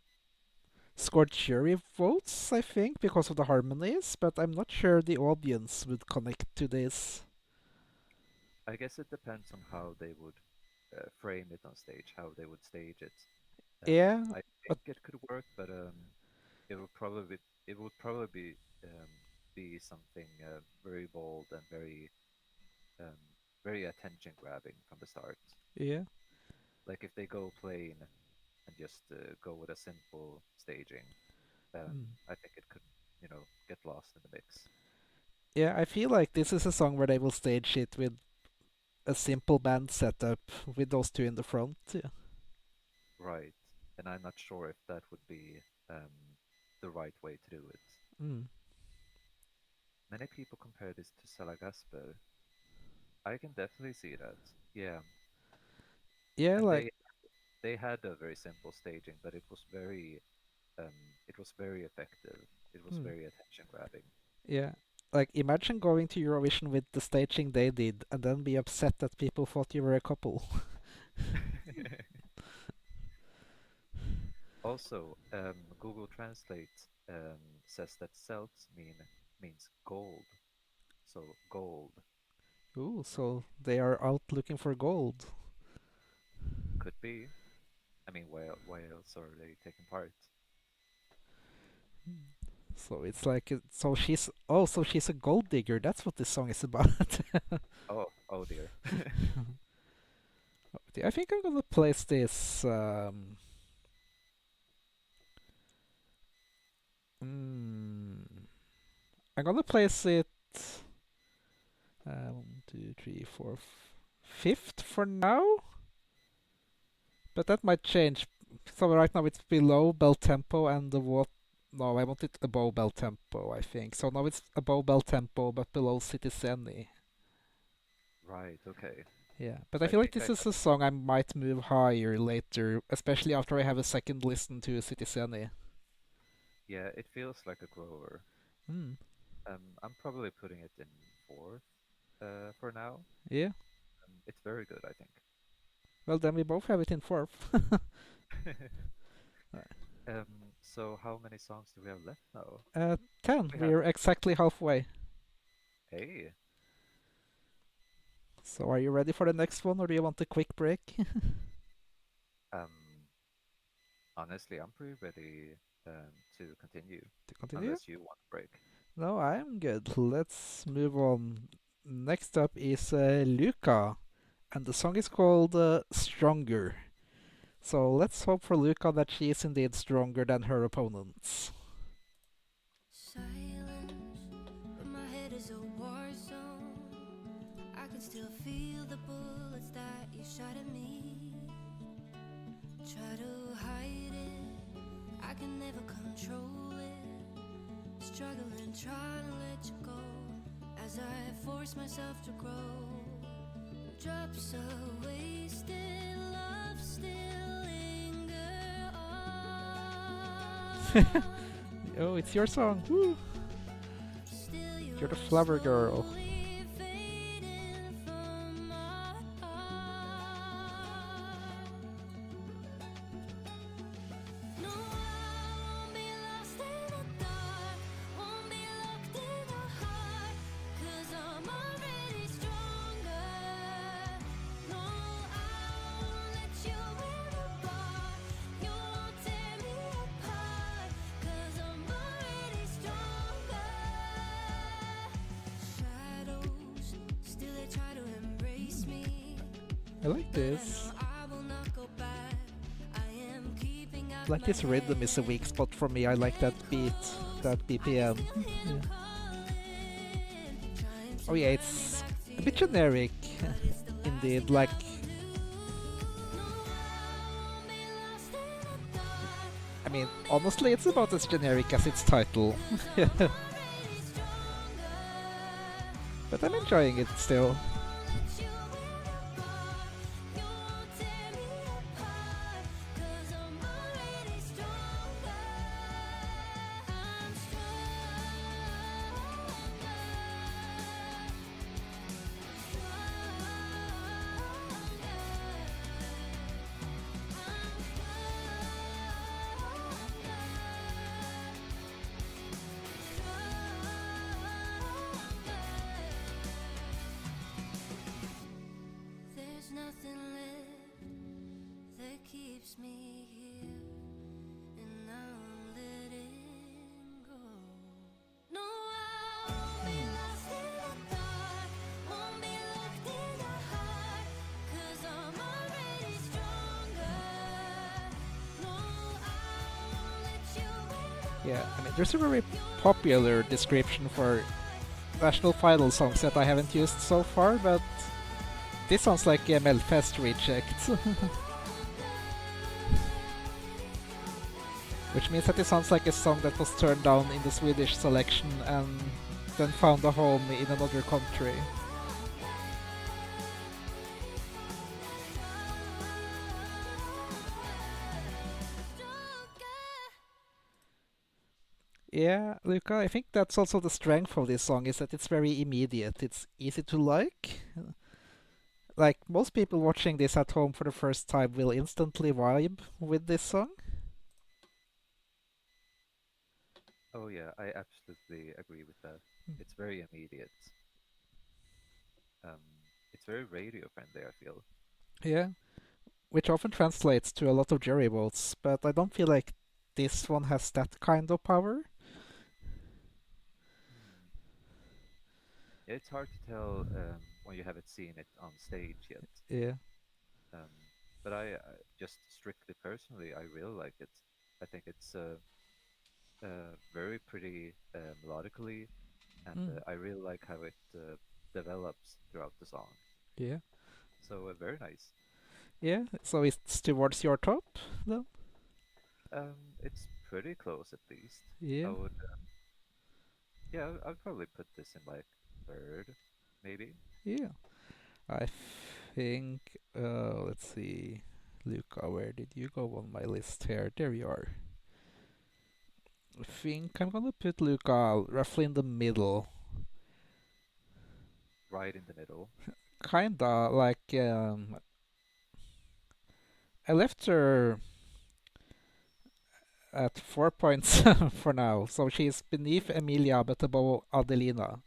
score jury votes, I think, because of the harmonies, but I'm not sure the audience would connect to this. I guess it depends on how they would frame it on stage, how they would stage it. Yeah, I but think it could work, but it would probably it would probably be something very bold and um, very attention grabbing from the start. yeah. Like if they go plain and just go with a simple staging, Mm. I think it could, get lost in the mix. Yeah, I feel like this is a song where they will stage it with a simple band setup with those two in the front. Yeah. Right. And I'm not sure if that would be the right way to do it. Mm. Many people compare this to Salagasper. I can definitely see that. Yeah. Yeah, And like they had a very simple staging, but it was very effective. It was mm. very attention grabbing. Yeah. Like imagine going to Eurovision with the staging they did and then be upset that people thought you were a couple. Also, Google Translate says that means gold. So gold Ooh, so they are out looking for gold. could be. I mean, why else are they taking part? So it's like so she's a gold digger. That's what this song is about. Oh dear. I think I'm gonna place this. Mm, I'm gonna place it. 5th for now. But that might change. So right now it's below bell tempo and the what? No, I want it above bell tempo. I think so. Now it's above bell tempo but below Citizeni. Right. Okay. Yeah, but I I feel like think this is a song I might move higher later, especially after I have a second listen to Citizeni. yeah, it feels like a grower. Hmm. I'm probably putting it in fourth for now. Yeah. It's very good, I think. Well, then we both have it in fourth. So how many songs do we have left now? 10. We have We're exactly halfway. hey. So are you ready for the next one, or do you want a quick break? Um, honestly, I'm pretty ready to continue, To continue? unless you want a break. No, I'm good. Let's move on. Next up is Luca, and the song is called Stronger. So let's hope for Luca that she is indeed stronger than her opponents. Silence in my head is a war zone. I can still feel the bullets that you shot at me. Try to hide it, I can never control it. Struggling, trying to let you go as I force myself to grow. Drops of wasted love still linger on. Oh, it's your song. Woo. Still You're the flower girl. slowly fading from my heart. I like this. I will not go back. I am keeping up Like my this rhythm is a weak spot for me. I like that beat, that BPM. Yeah. Oh yeah, it's a bit generic, indeed. Like, I mean, honestly, it's about as generic as its title. But I'm enjoying it still. There's nothing left that keeps me here, and now I'm letting go. No, I won't be lost in the dark, won't be locked in the heart, 'cause I'm already stronger. No, I won't let you in. Yeah, I mean, there's a very popular description for national final songs that I haven't used so far, but this sounds like a Melfest reject. Which means that it sounds like a song that was turned down in the Swedish selection and then found a home in another country. Yeah, Luca, I think that's also the strength of this song, is that it's very immediate. It's easy to like. Like, most people watching this at home for the first time will instantly vibe with this song. Oh yeah, I absolutely agree with that. It's very immediate. Um, it's very radio friendly, I feel. Yeah, which often translates to a lot of jury votes, but I don't feel like this one has that kind of power. Hmm. Yeah, it's hard to tell when you haven't seen it on stage yet. Yeah. Um, but I just strictly personally, I really like it. I think it's very pretty melodically, and Mm. I really like how it develops throughout the song. Yeah. So very nice. Yeah. So it's towards your top, then? It's pretty close at least. I Yeah. would, yeah, I'd probably put this in like third, maybe. Yeah. I think. Let's see. Luca, where did you go on my list here? There you are. I think I'm gonna put Luca roughly in the middle. Right in the middle. Kinda like I left her at 4 points for now, so she's beneath Emilia but above Adelina.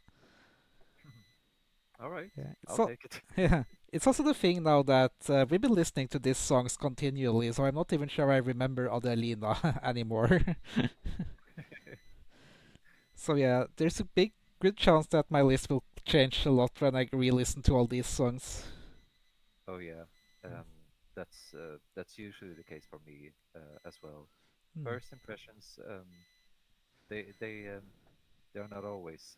All right, Yeah, I'll take it. yeah, it's also the thing now that we've been listening to these songs continually, so I'm not even sure I remember Adelina anymore. So yeah, there's a big good chance that my list will change a lot when I re-listen to all these songs. Oh yeah, um, that's usually the case for me as well. Hmm. First impressions, they they're not always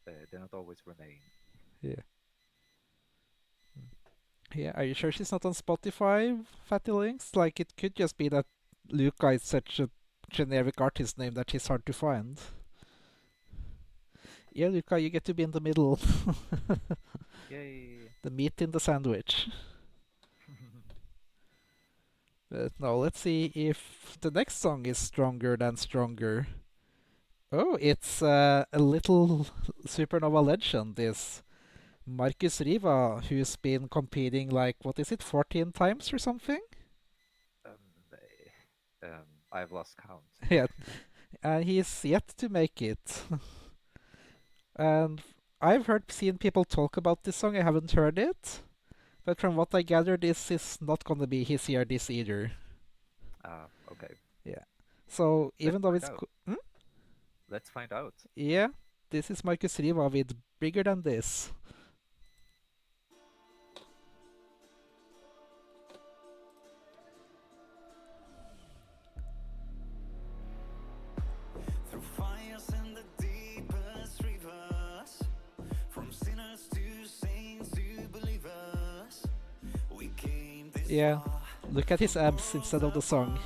they don't always remain. Yeah. Yeah, are you sure she's not on Spotify, Fatty Links? Like, it could just be that Luca is such a generic artist name that she's hard to find. Yeah, Luca, you get to be in the middle. Yay! The meat in the sandwich. But no, let's see if the next song is stronger than stronger. Oh, it's a little Supernova legend, this Marcus Riva, who's been competing like, what is it, 14 times or something? I've lost count. Yeah, and he's yet to make it. And I've seen people talk about this song, I haven't heard it. But from what I gather, this is not gonna be his year this either. Ah, okay. Yeah. So Let's even though find it's out. Hmm? Let's find out. Yeah, this is Marcus Riva with Bigger Than This. Yeah, look at his abs instead of the song.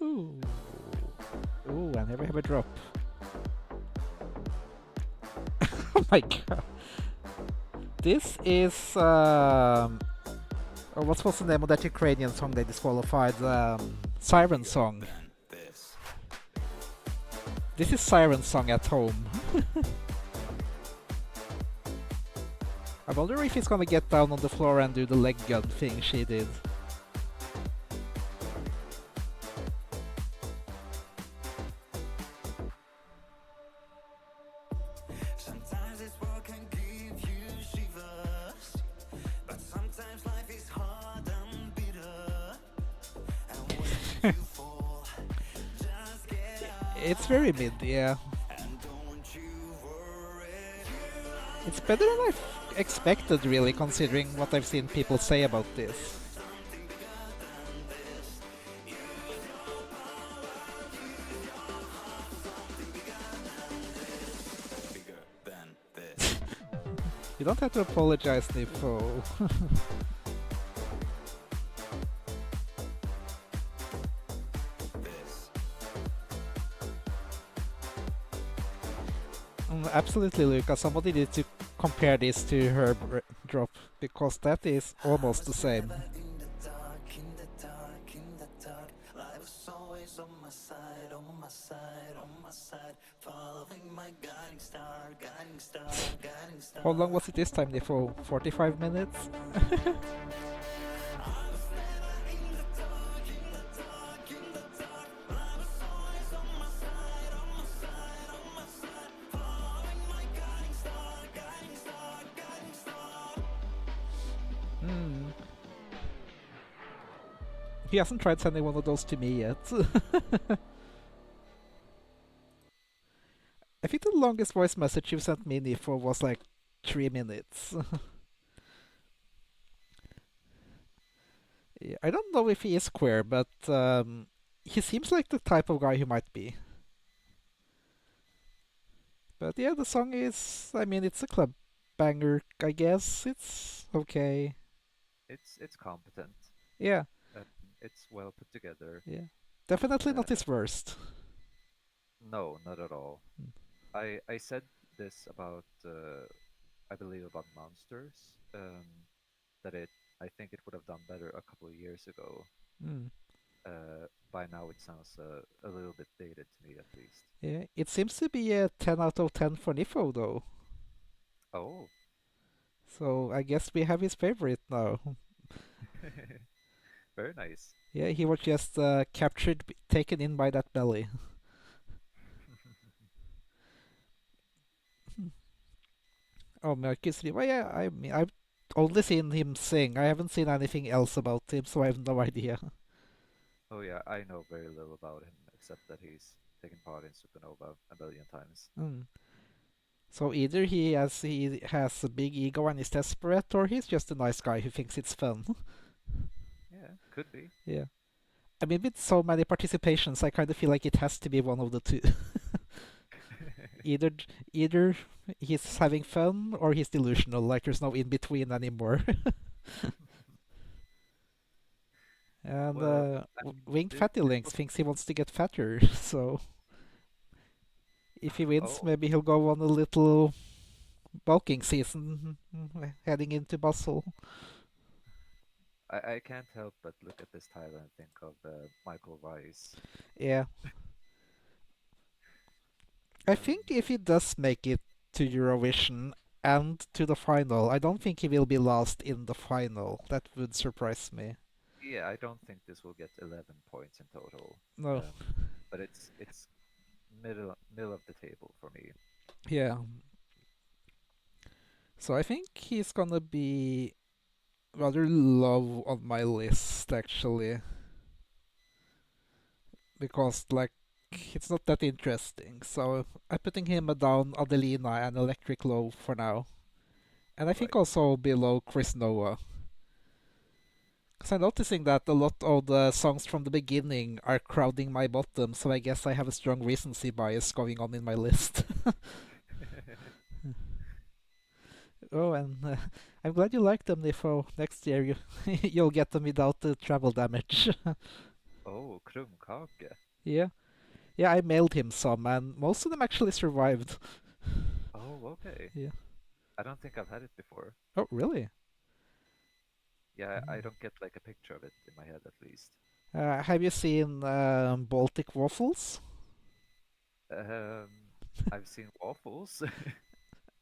Ooh. Ooh, I never have a drop. Oh my god. This is oh, what was the name of that Ukrainian song they disqualified? Siren Song. This is Siren Song at home. I wonder if he's gonna get down on the floor and do the leg gun thing she did. It's very mid, yeah. It's better than I expected, really, considering what I've seen people say about this. You don't have to apologize, Nifo. Absolutely, Lucas. Somebody needs to compare this to her drop, because that is almost the same. How long was it this time, Nifo? 45 minutes? He hasn't tried sending one of those to me yet. I think the longest voice message you've sent me, Nifo, was like 3 minutes. Yeah, I don't know if he is queer, but he seems like the type of guy who might be. But yeah, the song is, I mean, it's a club banger, I guess. It's okay. It's competent. Yeah, Um, it's well put together. yeah. Definitely Uh, not his worst. no, not at all. Mm. I said this about I believe about Monsters, that I think it would have done better a couple of years ago. Mm. By now it sounds a little bit dated to me at least. Yeah, it seems to be a 10 out of 10 for Nifo, though. Oh, So I guess we have his favorite now. very nice. Yeah, he was just captured, taken in by that belly. Oh, Marcus Riva, yeah, I mean, I've only seen him sing. I haven't seen anything else about him, so I have no idea. Oh yeah, I know very little about him except that he's taken part in Supernova a billion times. Mm. So either he has a big ego and is desperate, or he's just a nice guy who thinks it's fun. Yeah, could be. Yeah. I mean, with so many participations, I kind of feel like it has to be one of the two. either either he's having fun or he's delusional. Like there's no in between anymore. And Well, I mean, Winged this, Fatty this Links was thinks he wants to get fatter. So if he wins, oh, maybe he'll go on a little bulking season heading into Basel. I can't help but look at this title and think of Michael Weiss. Yeah. I Um, think if he does make it to Eurovision and to the final, I don't think he will be last in the final. That would surprise me. yeah, I don't think this will get 11 points in total. No. But it's middle of the table for me. Yeah. So I think he's gonna be rather low on my list actually, because like it's not that interesting. So I'm putting him down Adelina and Electric Low for now. And I think Right. also below Chris Noah. Because I'm noticing that a lot of the songs from the beginning are crowding my bottom, so I guess I have a strong recency bias going on in my list. Oh, and I'm glad you like them, Nifo. Next year you'll get them without the travel damage. Oh, krumkake. Yeah. Yeah, I mailed him some, and most of them actually survived. Oh, okay. Yeah. I don't think I've had it before. Oh, really? Yeah, I Mm. don't get like a picture of it in my head at least. Have you seen Baltic waffles? Um, I've seen waffles.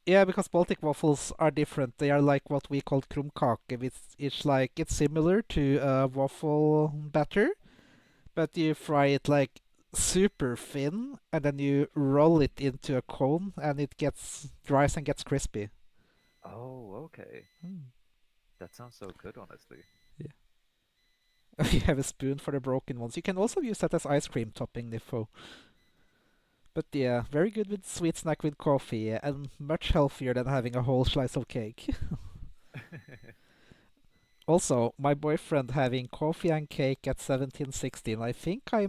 Yeah, because Baltic waffles are different. They are like what we call krumkake. It's like it's similar to waffle batter, but you fry it like super thin, and then you roll it into a cone, and it gets dries and gets crispy. Oh, okay. Mm. That sounds so good, honestly. Yeah. You have a spoon for the broken ones. You can also use that as ice cream topping, Nifo. But yeah, very good with sweet snack with coffee, and much healthier than having a whole slice of cake. Also, my boyfriend having coffee and cake at 17, 16. I think I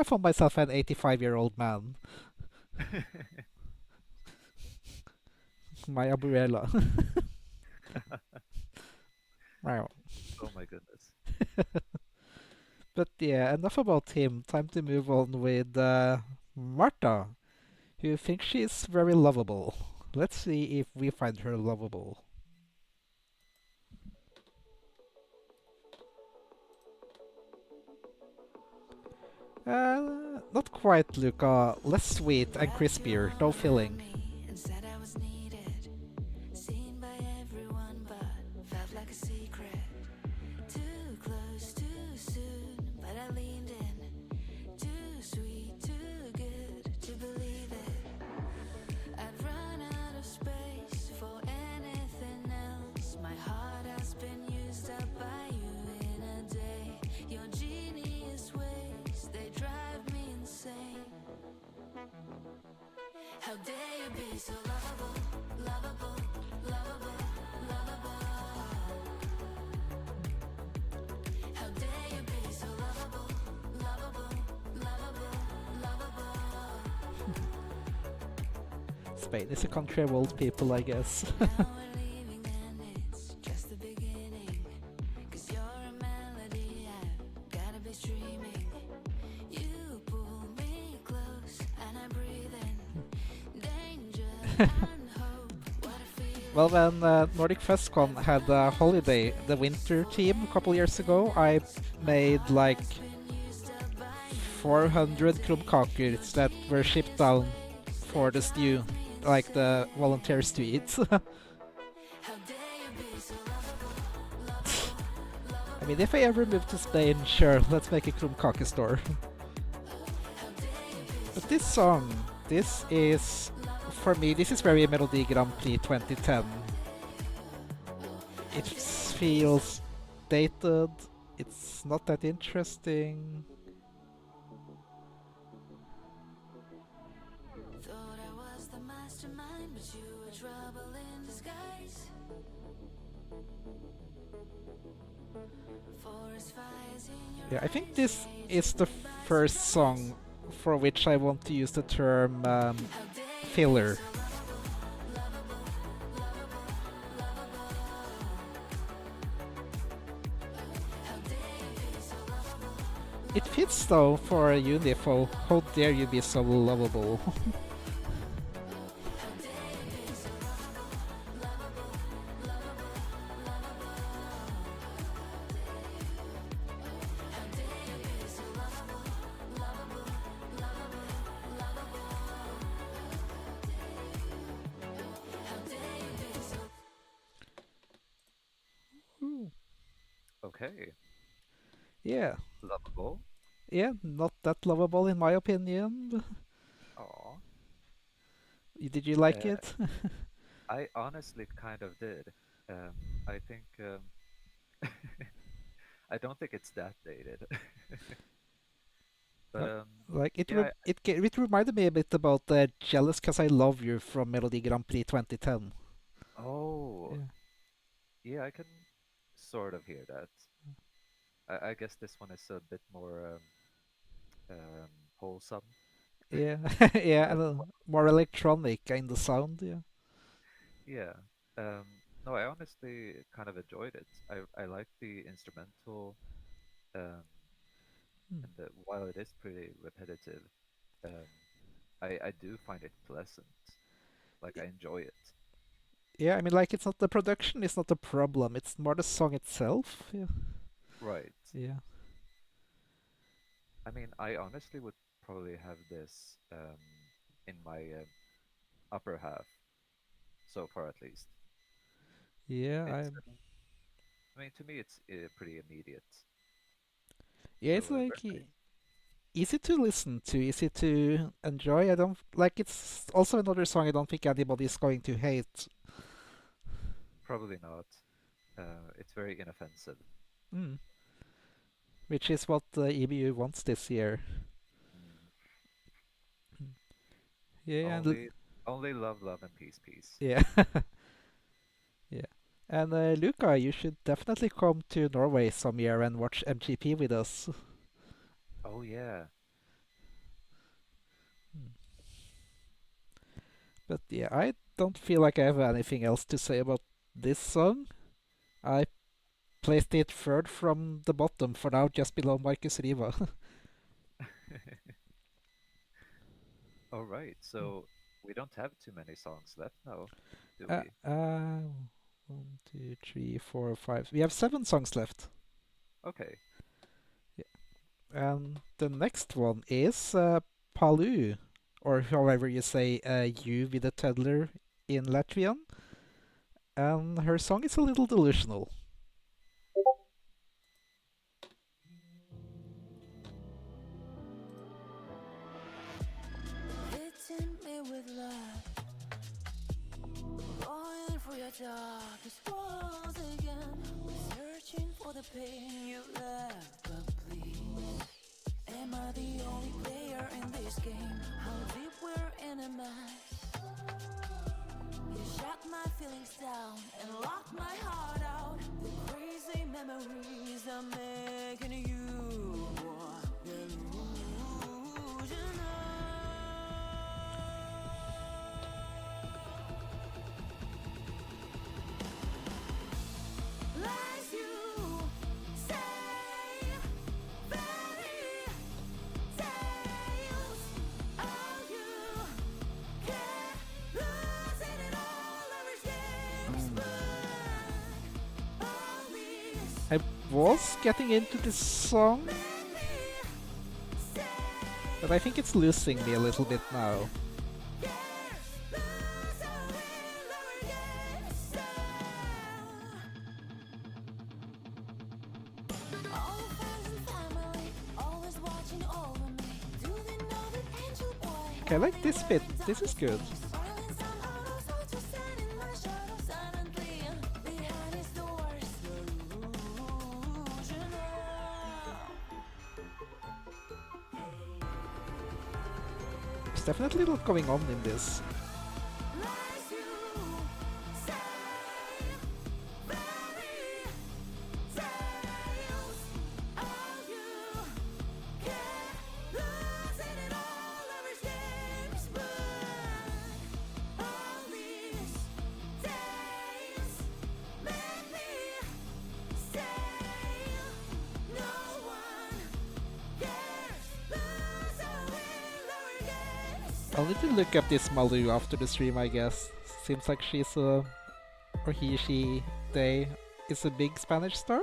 found myself an 85-year-old man. My abuela. Wow. Oh my goodness. But yeah, enough about him. Time to move on with Marta, who thinks she's very lovable. Let's see if we find her lovable. Not quite, Luca. Less sweet and Wrapped your crispier. No arms around filling. me and said I was needed. Seen by everyone, but felt like a secret. Too close, too soon, but I leaned in. Too sweet, too good to believe it. I've run out of space for anything else. My heart has been used up by you in a day. Your genius ways, they drive me insane. How dare you be so lovable, lovable, lovable, lovable? How dare you be so lovable, lovable, lovable, lovable? Spain is a country of old people, I guess. Now we're leaving and it's just the beginning. 'Cause you're a melody I've gotta be streaming. You pull me close and I breathe in danger and hope. What a Well, feeling. when Nordic FestCon had a holiday, the winter team, a couple years ago, I My made heart like has been used up by you in a 400 day. krumkakers Your that were shipped down genius ways, they for the stew, drive me like the insane. volunteers to eat. How dare you be so lovable, lovable, I lovable? mean, if I ever move to Spain, sure, let's make a krumkake store. How dare you be But so this song, lovable, this lovable, is, for me, lovable? this is very Melodi Grand Prix 2010. How It dare you be so feels dated, it's not that interesting. thought I was the mastermind, but you were trouble in disguise. Forest fires in your Yeah, I think eyes, this is raging the by first surprise. song for which I want to use the term How dare you be filler. so lovable, lovable, lovable, lovable? How dare you be so lovable, It lovable, fits though for a lovable, Unifo. How dare you be so lovable? how dare you be so lovable, lovable, lovable, lovable? How dare you be so lovable, lovable, lovable, lovable? How dare you be so Ooh. Okay. Yeah, Lovable. yeah, not that lovable in my opinion. Aw. Did you like Uh, it? I honestly kind of did. Um, I think I don't think it's that dated, but Uh, like yeah. it reminded me a bit about "Jealous 'Cause I Love You" from Melodi Grand Prix 2010. Oh, Yeah, yeah, I can sort of hear that. I guess this one is a bit more wholesome. yeah, yeah, Uh, and mo- more electronic in the sound. Yeah. yeah. Um, no, I honestly kind of enjoyed it. I like the instrumental, um, Hmm. and while it is pretty repetitive, um, I do find it pleasant. Like I enjoy it. Yeah, I mean, like it's not the production is not the problem. It's more the song itself. Yeah. Right. Yeah. I mean, I honestly would probably have this in my upper half so far, at least. Yeah. It's, I mean, to me, it's pretty immediate. Yeah. It's So like very nice. easy to listen to, easy to enjoy. I don't like. It's also another song I don't think anybody's going to hate. Probably not. It's very inoffensive. Mm. Which is what EBU wants this year. Mm. Yeah. Only love, love, and peace, peace. Yeah. Yeah. And Luca, you should definitely come to Norway some year and watch MGP with us. Oh yeah. Hmm. But yeah, I don't feel like I have anything else to say about this song. I placed it third from the bottom for now, just below Marcus Riva. All right. So we don't have too many songs left now, do uh, we? uh, 1, 2, 3, 4, 5. We have 7 songs left. Okay. Yeah. And the next one is Palu, or however you say you with a toddler in Latvian. And her song is a little delusional. Hitting me with love, going for your darkest walls again, searching for the pain you left. But please, am I the only player in this game? How deep we're in a mess. You shut my feelings down and lock my heart out. The crazy memories are making you delusional. Lies you say, fairy tales. All you can lose it all over games, Mm. but all these I was getting into this song, make me stay. but I think it's losing me a little bit now. Okay, I like this bit. This is good. There's definitely a lot going on in this. I'll need to look up this Malu after the stream, I guess. Seems like she's a, or he, she, they, is a big Spanish star.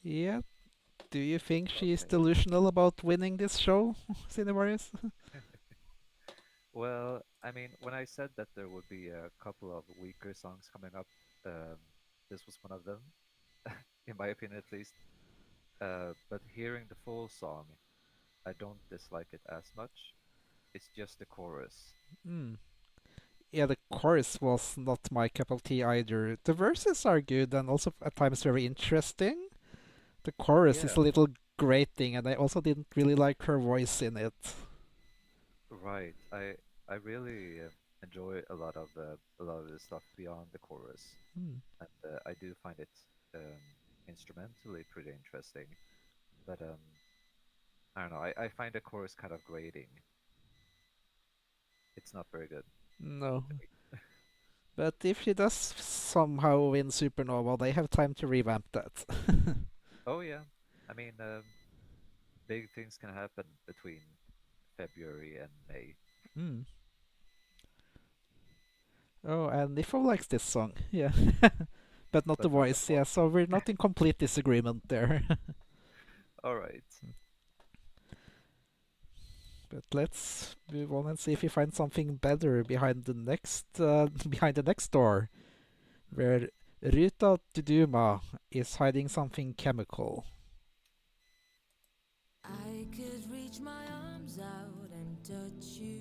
Yeah. Do you think she's Okay. delusional about winning this show, Sinivaris? Well, I mean, when I said that there would be a couple of weaker songs coming up, um, this was one of them, in my opinion at least. But hearing the full song, I don't dislike it as much. It's just the chorus. Hmm. Yeah, the chorus was not my cup of tea either. The verses are good and also at times very interesting. The chorus is Yeah, a little grating, and I also didn't really like her voice in it. right. I really enjoy a lot of the stuff beyond the chorus, Hmm. and I do find it um, instrumentally pretty interesting. But I don't know. I find the chorus kind of grating. It's not very good No. to me. But if she does somehow win Supernova, they have time to revamp that. Oh yeah, I mean, big things can happen between February and May. Hmm. Oh, and Nifo likes this song, yeah. But not the But not the voice, voice. yeah, so we're not in complete disagreement there. All right. But let's move on and see if we find something better behind the next behind the next door, Hmm. where Ruta Duduma is hiding something chemical. I could reach my arms out and touch you.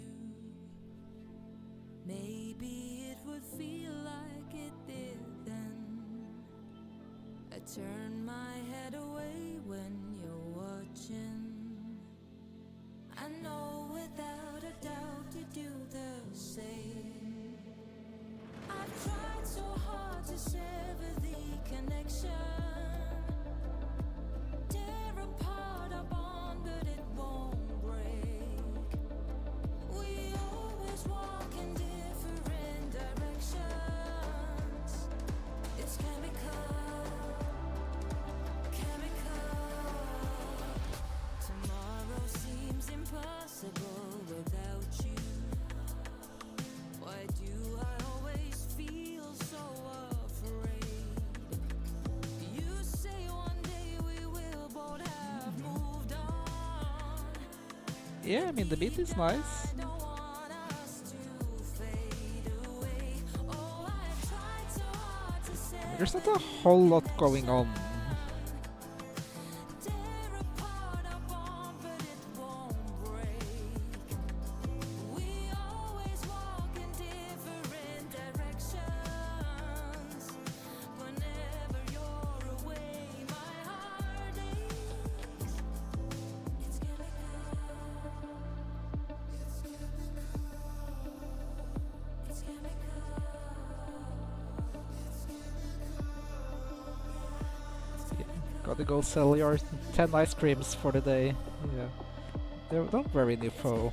Maybe it would feel like it did then. I turn my head away when you're watching. I know without a doubt you do the same. I've tried so hard to sever the connection. Tear apart our bond, but it won't break. We always walk in different directions. It's chemical, chemical. Tomorrow seems impossible without you. Why do I always feel so afraid? You say one day we will both have moved on. Yeah, I mean, the beat is nice. I don't want us to fade away. Oh, I tried so hard to There's sever not a the whole lot going connection. on. Tear apart our bond, but it won't break. We always walk in different directions. Whenever you're away, my heart aches. It's chemical. It's chemical. Yeah, gotta go sell your 10 ice creams for the day. Yeah. Don't worry, Nifo.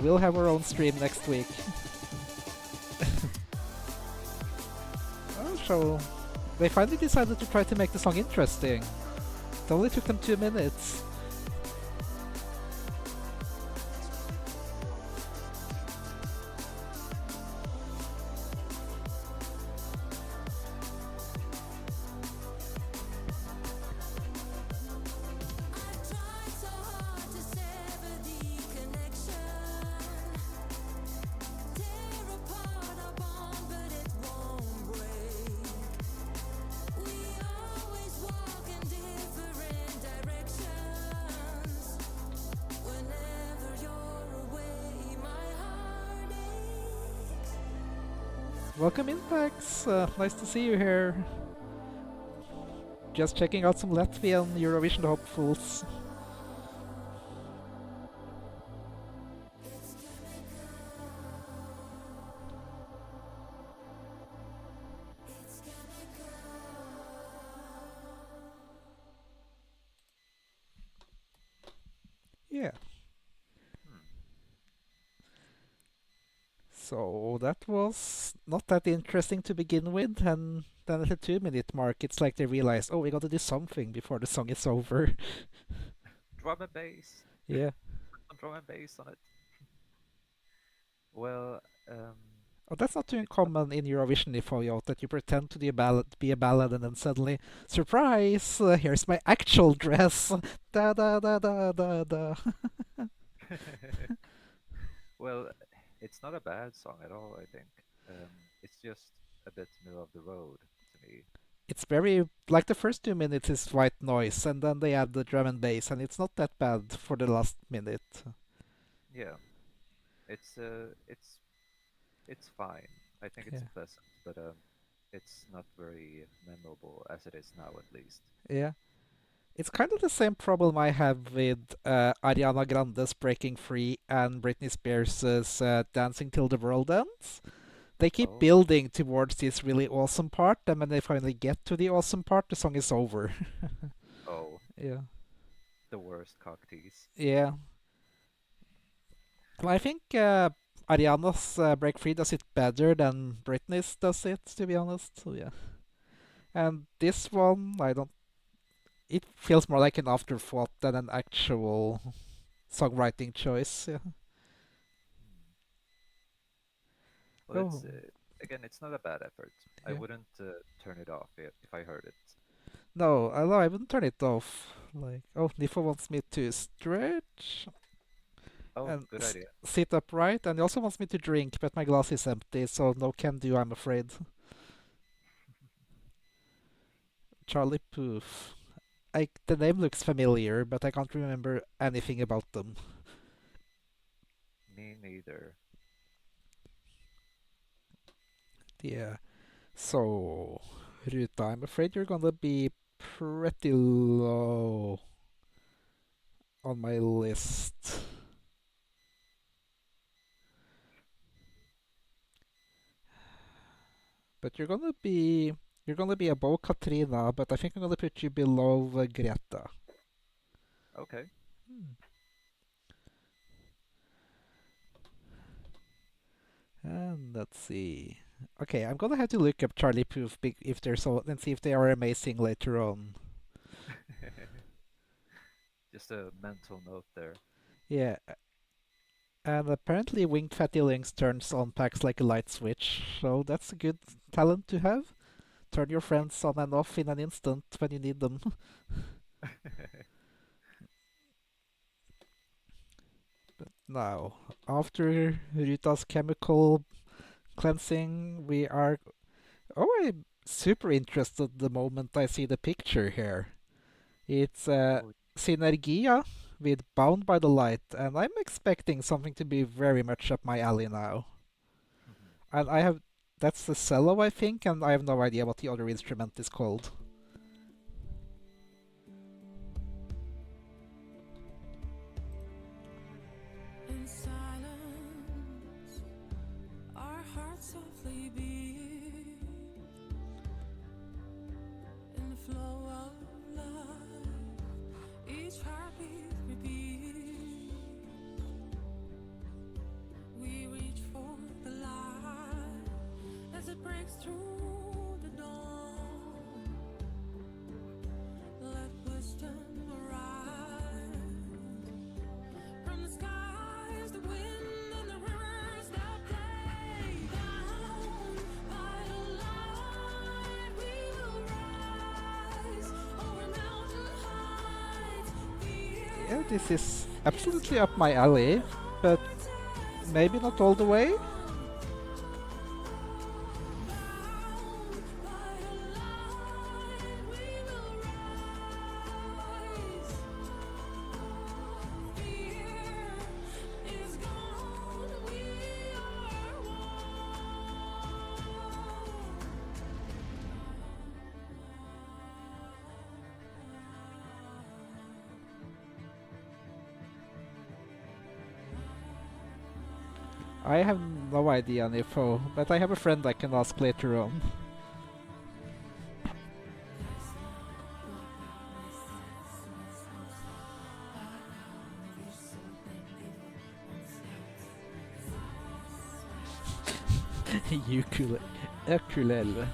We'll have our own stream next week. Oh, so they finally decided to try to make the song interesting. It only took them 2 minutes. I've tried so hard to sever the connection. Tear apart our bond, but it won't break. We always walk in different directions. Whenever you're away, my heart aches. Welcome in, Pax. Nice to see you here. Just checking out some Latvian Eurovision hopefuls. Yeah. Hmm. So that was not that interesting to begin with, and then at the 2 minute mark, it's like they realize, oh, we gotta do something before the song is over. Drum and bass. Yeah. Some drum and bass on it. Well, Oh, that's not too It's not. common in Eurovision, Ifo, that you pretend to be a ballad and then suddenly, surprise! Here's my actual dress. Da da da da da da. Well, it's not a bad song at all, I think. It's just a bit middle of the road to me. It's very like the first 2 minutes is white noise, and then they add the drum and bass, and it's not that bad for the last minute. Yeah, it's it's fine. I think it's Yeah, pleasant, but it's not very memorable as it is now, at least. yeah. It's kind of the same problem I have with Ariana Grande's Breaking Free and Britney Spears' Dancing Till the World Ends. They keep Oh, building towards this really awesome part, and when they finally get to the awesome part, the song is over. oh, Yeah. the worst cock tease. Yeah. Well, I think Ariana's Break Free does it better than Britney's does it, to be honest. So yeah. And this one, I don't. It feels more like an afterthought than an actual songwriting choice. Yeah. Hmm. Well, Oh, again, it's not a bad effort. I yeah. wouldn't turn it off if I heard it. No, I wouldn't turn it off. Like, oh, Nifo wants me to stretch Oh, and good idea. sit upright, and he also wants me to drink, but my glass is empty, so no can do, I'm afraid. Charlie Puth. The name looks familiar, but I can't remember anything about them. Me neither. Yeah. So, Ruta, I'm afraid you're gonna be pretty low on my list. But you're gonna be above Katrina, but I think I'm gonna put you below Greta. Okay. Hmm. And let's see. Okay, I'm gonna have to look up Charlie Puth if they're so and see if they are amazing later on. Just a mental note there. Yeah, and apparently Winged Fatty Links turns on packs like a light switch, so that's a good talent to have. Turn your friends on and off in an instant when you need them. Now, after Ruta's chemical cleansing, we are. Oh, I'm super interested the moment I see the picture here. It's Oh, Synergia with Bound by the Light, and I'm expecting something to be very much up my alley now. And I have. That's the cello, I think, and I have no idea what the other instrument is called. In silence, our hearts softly beat. In the flow of life, each heartbeat repeat. We reach for the light as it breaks through the dawn. Let wisdom arise from the skies, the wind, and the rivers that play. Bound by the light, we will rise over mountain heights. Yeah, Fear this is is absolutely up my gone, alley, we but are maybe not all the way. bound by the light, we will rise. Fear is gone, we are I have no idea, Nifo, but I have a friend I can ask later on. Ukulele.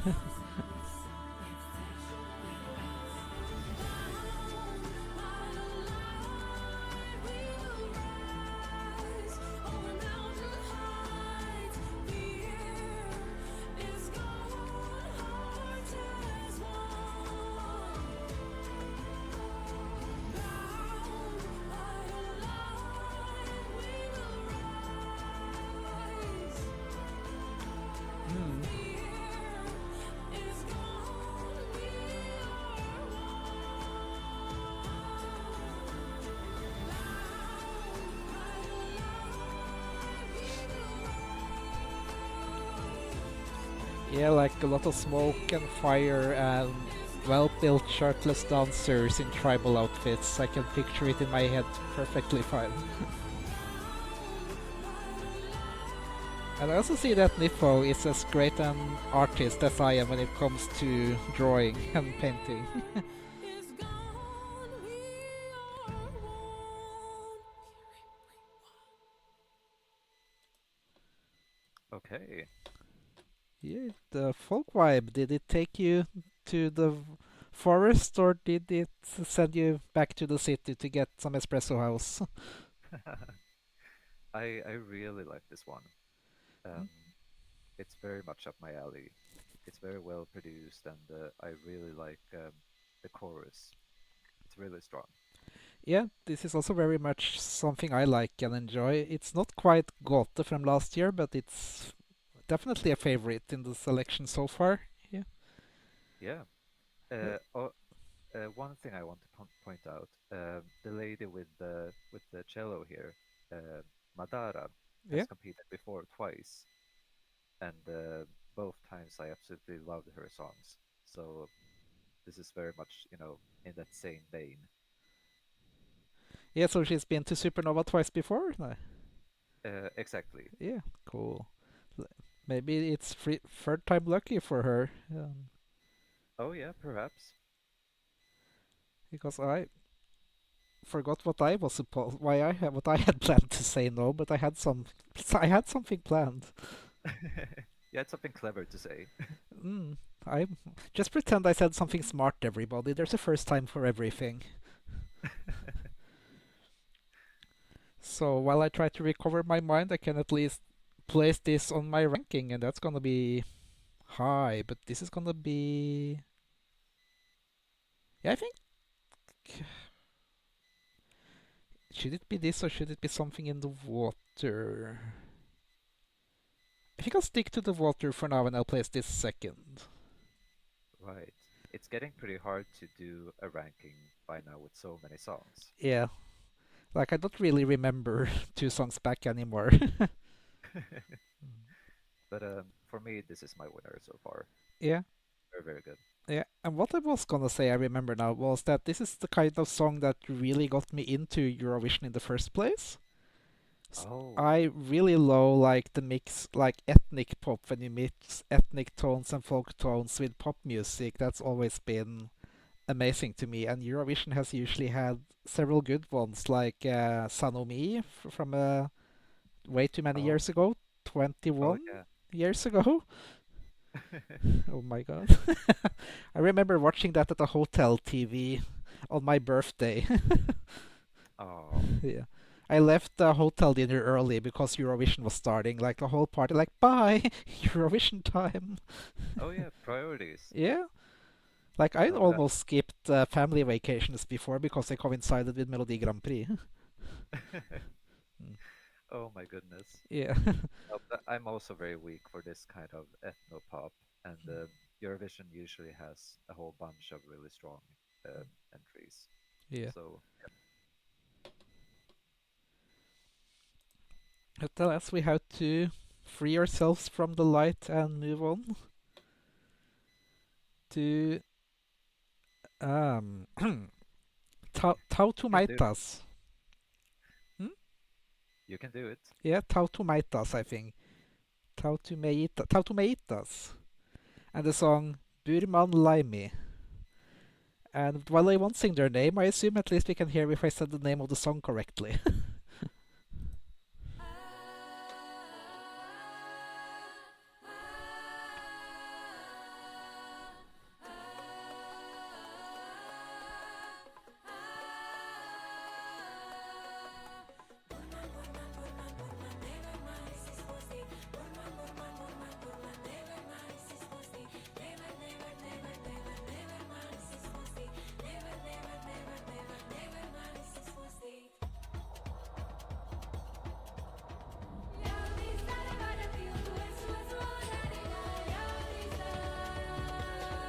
Yeah, like a lot of smoke and fire and well-built shirtless dancers in tribal outfits. I can picture it in my head perfectly fine. And I also see that Nifo is as great an artist as I am when it comes to drawing and painting. is gone. We are one. Okay. Yeah, the folk vibe, did it take you to the forest or did it send you back to the city to get some espresso house? I really like this one. Um, it's very much up my alley. It's very well produced, and I really like the chorus. It's really strong. Yeah, this is also very much something I like and enjoy. It's not quite Gote from last year, but it's definitely a favorite in the selection so far. Yeah. Yeah. Uh, One thing I want to point out: the lady with the cello here, uh, Madara, yeah. has competed before twice, and both times I absolutely loved her songs. So this is very much, in that same vein. Yeah, so she's been to Supernova twice before? No. Exactly. Yeah, cool. L- Maybe it's third time lucky for her. Oh yeah, perhaps. Because I forgot what I was supposed why I had what I had planned to say no, but I had something planned. Yeah, it's something clever to say. Mm, I just pretend I said something smart, everybody. There's a first time for everything. So while I try to recover my mind, I can at least place this on my ranking, and that's gonna be high. But this is gonna be, yeah, I think, should it be this or should it be something in the water? I think I'll stick to the water for now, and I'll place this second. Right. It's getting pretty hard to do a ranking by now with so many songs. Yeah, like I don't really remember two songs back anymore. But for me, this is my winner so far. Yeah. Very, very good. Yeah, and what I was gonna say, I remember now, was that this is the kind of song that really got me into Eurovision in the first place. S- Oh, I really love like the mix, like ethnic pop when you mix ethnic tones and folk tones with pop music. That's always been amazing to me, and Eurovision has usually had several good ones, like Sanomi from way too many oh, years ago, oh 21 yeah. years ago. Oh my god. I remember watching that at a hotel TV on my birthday. Oh, Yeah. I left the hotel dinner early because Eurovision was starting. Like the whole party, like, bye, Eurovision time. oh yeah. Priorities. Yeah. Like I No, that. almost skipped family vacations before because they coincided with Melodi Grand Prix. Mm. Oh my goodness. Yeah. No, but I'm also very weak for this kind of ethno pop, and Eurovision usually has a whole bunch of really strong entries. Yeah. So But alas, we have to free ourselves from the light and move on to um you can do it. Tautumaitas. Hmm? You can do it. Yeah, Tautumaitas, I think. Tautumaitas. And the song Burman Laimi. And while I won't sing their name, I assume at least we can hear if I said the name of the song correctly.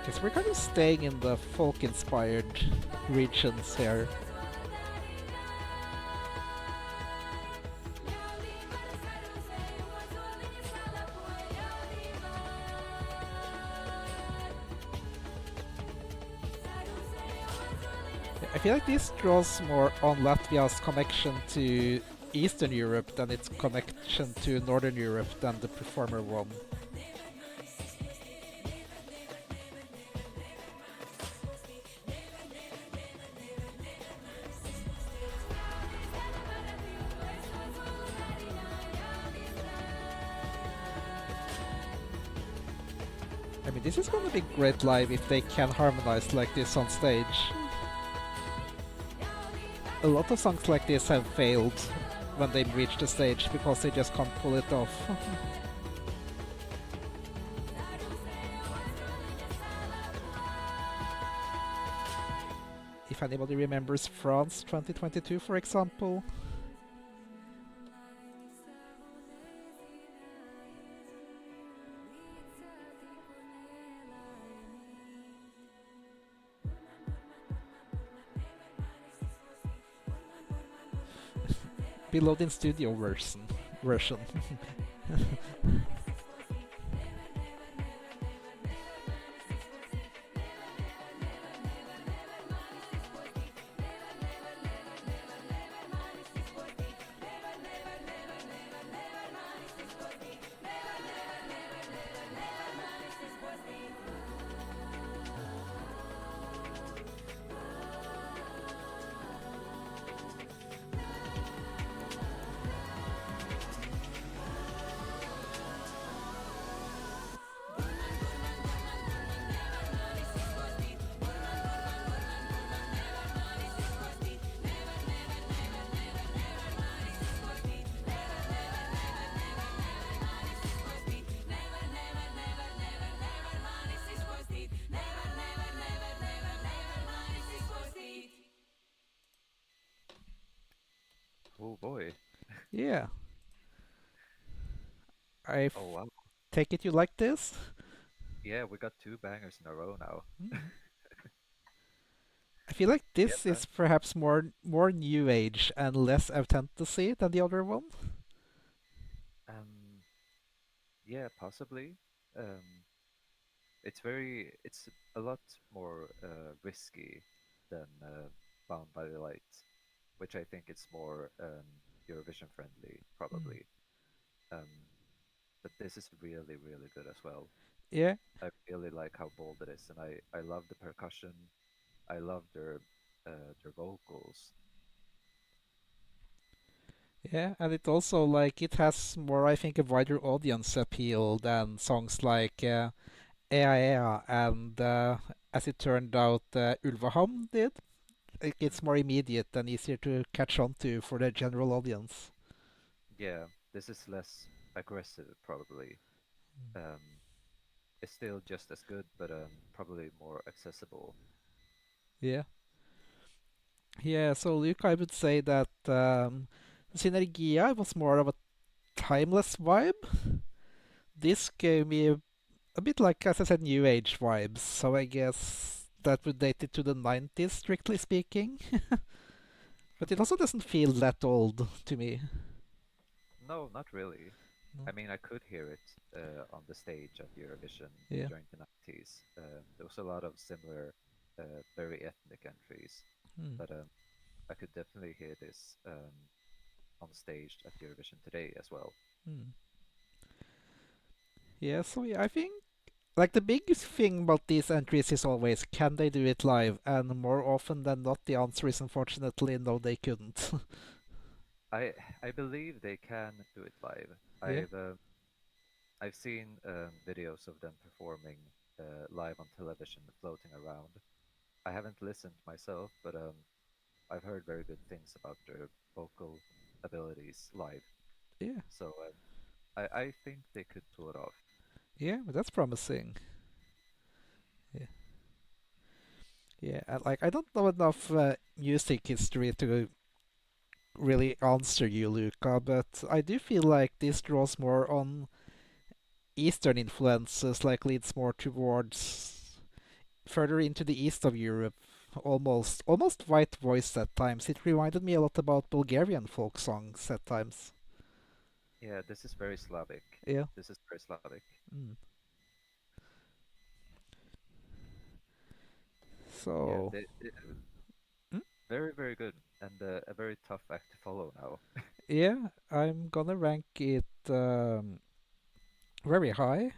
Because we're kind of staying in the folk inspired regions here. I feel like this draws more on Latvia's connection to Eastern Europe than its connection to Northern Europe than the performer one. I mean, this is gonna be great live if they can harmonize like this on stage. A lot of songs like this have failed when they reach the stage because they just can't pull it off. If anybody remembers France 2022, for example. Below in studio version. Oh boy. Yeah, I Oh wow. take it you like this? Yeah, we got two bangers in a row now. Mm. I feel like Yeah, this man. is perhaps more new age and less authenticity than the other one. Um, yeah, possibly. Um, it's a lot more risky than Bound by the Light, which I think it's more Eurovision friendly, Mm. probably. Um, but this is really, really good as well. Yeah, I really like how bold it is, and I love the percussion. I love their vocals. yeah, and it also like it has more, I think, a wider audience appeal than songs like Ea Ea and as it turned out, Ulvaham did. Like, it's more immediate and easier to catch on to for the general audience. Yeah, this is less aggressive, probably. Um, it's still just as good, but probably more accessible. Yeah, yeah. So Luke, I would say that Synergia was more of a timeless vibe. This gave me a bit like, as I said, new age vibes. So I guess that would date it to the 90s, strictly speaking. But it also doesn't feel that old to me. No, not really. No. I mean, I could hear it on the stage at Eurovision Yeah. during the 90s. There was a lot of similar, very ethnic entries, Hmm. but I could definitely hear this on stage at Eurovision today as well. Hmm. Yeah, so yeah, I think like the biggest thing about these entries is always can they do it live? And more often than not, the answer is unfortunately no, they couldn't. I I believe they can do it live. Yeah, I've seen videos of them performing live on television, floating around. I haven't listened myself, but I've heard very good things about their vocal abilities live. yeah, So I think they could pull it off. yeah, but that's promising. Yeah, yeah, and like I don't know enough music history to really answer you, Luca, but I do feel like this draws more on Eastern influences, like leads more towards further into the east of Europe, almost white voice at times. It reminded me a lot about Bulgarian folk songs at times. Yeah, this is very Slavic. Yeah. This is very Slavic. Mm. Yeah, So, they, mm? Very, very good, and a very tough act to follow now. Yeah, I'm gonna rank it very high,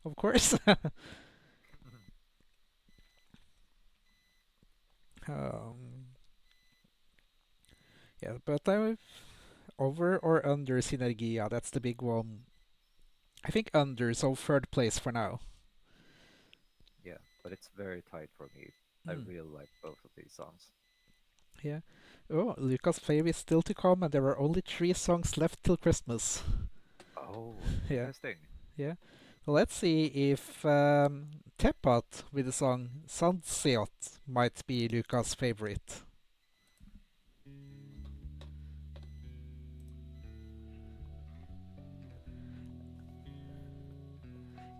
of course. um, yeah, but I'm over or under Synergia. That's the big one. I think under, so third place for now. Yeah, but it's very tight for me. I Hmm. really like both of these songs. Yeah. Oh, Lucas' Fave is still to come, and there are only 3 songs left till Christmas. Oh, Yeah, interesting. yeah. So let's see if Tepat with the song Sunset might be Lucas' favorite.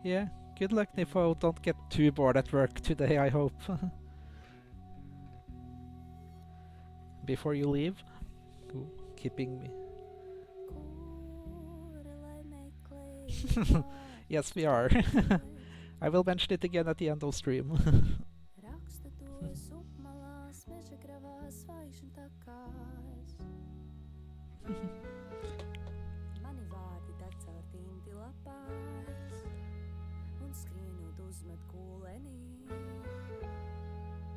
Yeah, good luck, Nifo. Don't get too bored at work today, I hope. Before you leave. Ooh, keeping me. Yes, we are. I will mention it again at the end of stream. Raksta tos upmalās, meža gravās, zvaigžņu takās. Mani vārdi deg caur tinti lapās un skrienot uzmet kūlenī,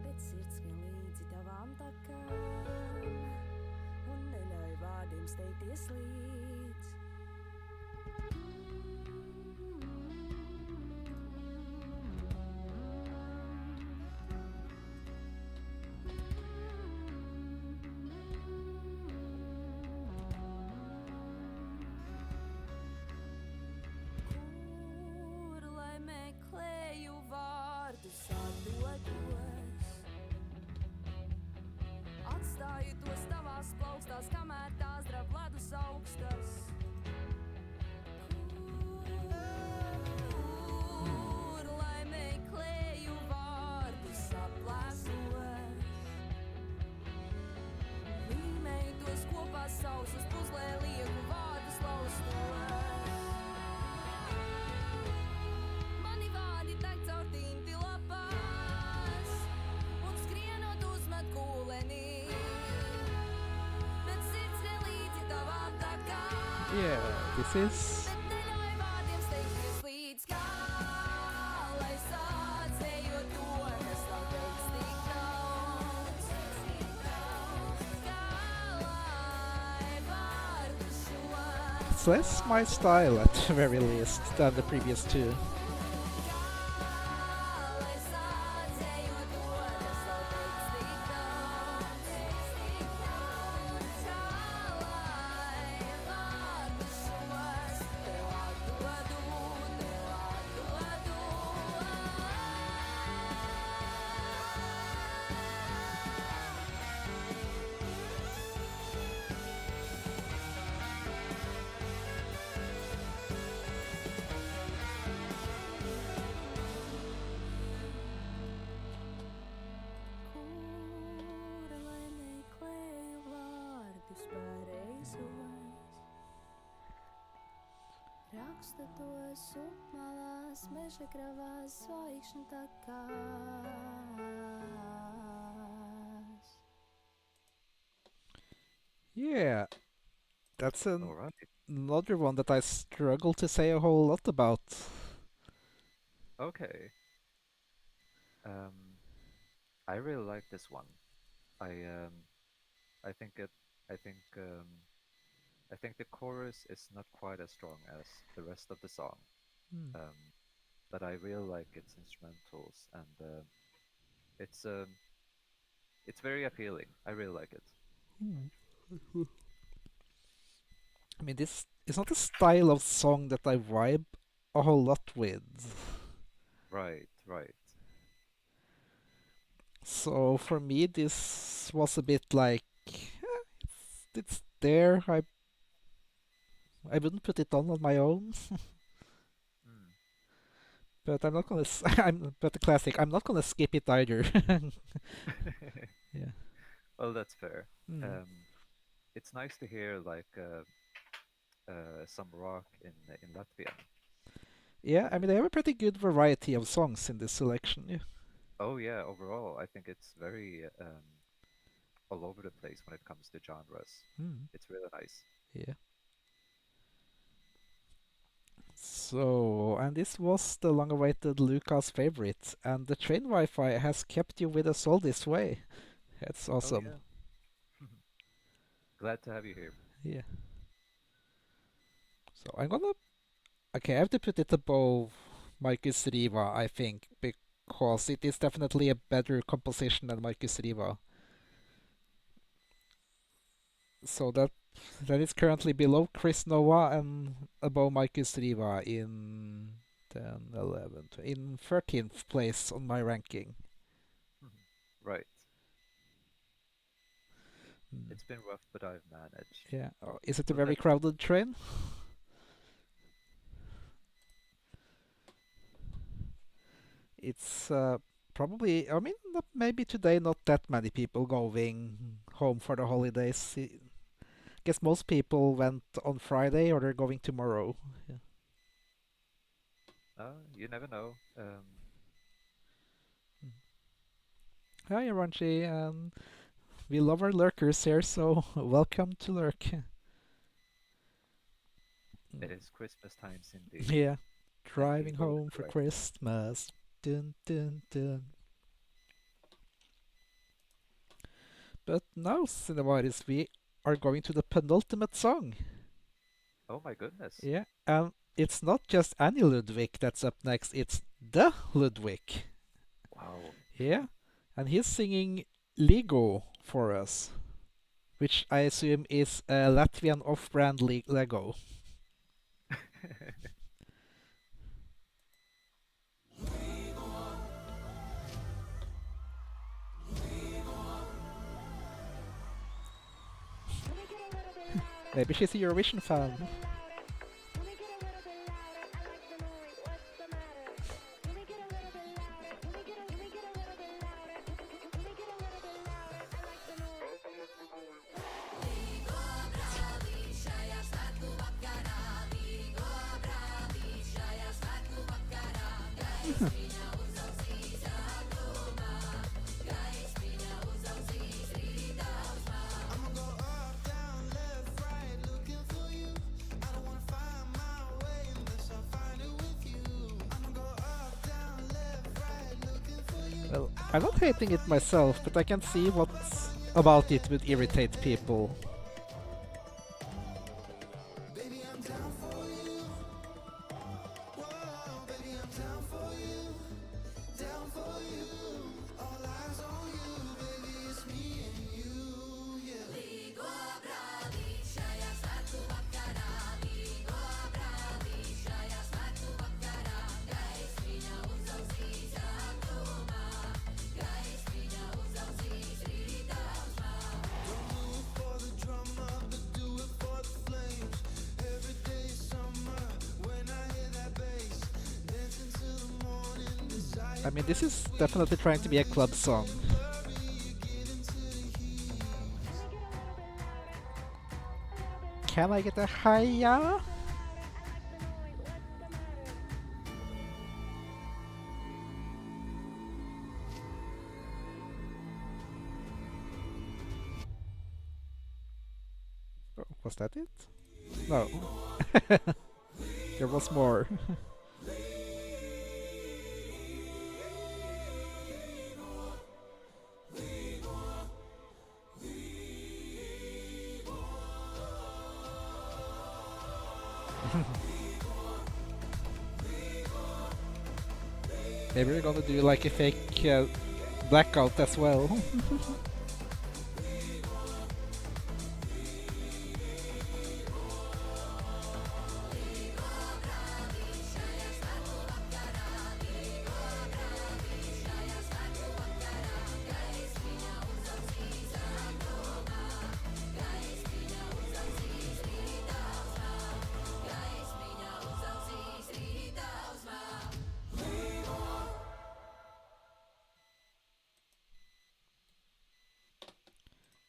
bet sirds skrien līdzi tavām takām un neļauj vārdiem steigties līdz. Kur lai meklēju vārdus atdodos, atstāju tos tavās plaukstās, kamēr tās drab ledus augstas. Kur lai meklēju vārdus aplēsos, līmēju tos kopā sausus, puzlē lieku vārdus laustos. Mani vārdi tek caur tinti lapās un skrienot uzmet kūlenī, bet sirds skrien līdzi tavām takām. Yeah, this is. Bet neļauj vārdiem steigties līdz, kā lai sācējot to, kas tev teiks tik daudz. Kā lai vārdus šos It's less my style at the very least than the previous 2. Kur lai meklēju vārdus pareizos, raksta tos upmalās, meža gravās, zvaigžņu takās. Yeah, that's All right. another one that I struggle to say a whole lot about. Okay. Um, I really like this one. I um, I think it. I think I think the chorus is not quite as strong as the rest of the song. Hmm. But I really like its instrumentals, and it's it's very appealing. I really like it. I mean, this is not a style of song that I vibe a whole lot with. Right, right. So for me, this was a bit like it's there. I wouldn't put it on my own, Mm. but I'm not gonna. I'm but the classic. I'm not gonna skip it either. Yeah. Well, that's fair. Mm. It's nice to hear like some rock in Latvian. Yeah, I mean, they have a pretty good variety of songs in this selection. Yeah. Oh yeah, overall, I think it's very all over the place when it comes to genres. Hmm. It's really nice. Yeah. So, and this was the long-awaited Lucas favorite, and the train Wi-Fi has kept you with us all this way. That's Oh awesome. yeah, glad to have you here. Yeah. So I'm gonna. Okay, I have to put it above Marcus Riva, I think, because it is definitely a better composition than Marcus Riva. So that is currently below Chris Nova and above Marcus Riva in 10, 11, in 13th place on my ranking. Right. Hmm. It's been rough, but I've managed. Yeah. Oh, is it a But very let crowded train? It's probably, I mean, maybe today not that many people going home for the holidays. I guess most people went on Friday or they're going tomorrow. Yeah. you never know. Hi, Ranchi, and we love our lurkers here, so welcome to lurk. It is Christmas times indeed, Yeah, and driving you voted home for correctly. Christmas. Dun dun dun. But now, Sinivaris, we are going to the penultimate song. Oh my goodness! Yeah, and it's not just any Ludwig that's up next, it's the Ludwig. Wow. Yeah, and he's singing Lego for us, which I assume is a Latvian off-brand Lego. Maybe she's a Eurovision fan. Well, I'm not hating it myself, but I can see what about it would irritate people. I mean, this is definitely trying to be a club song. Can I get a hiya? Oh, was that it? No. There was more. Maybe we're gonna do like a fake blackout as well.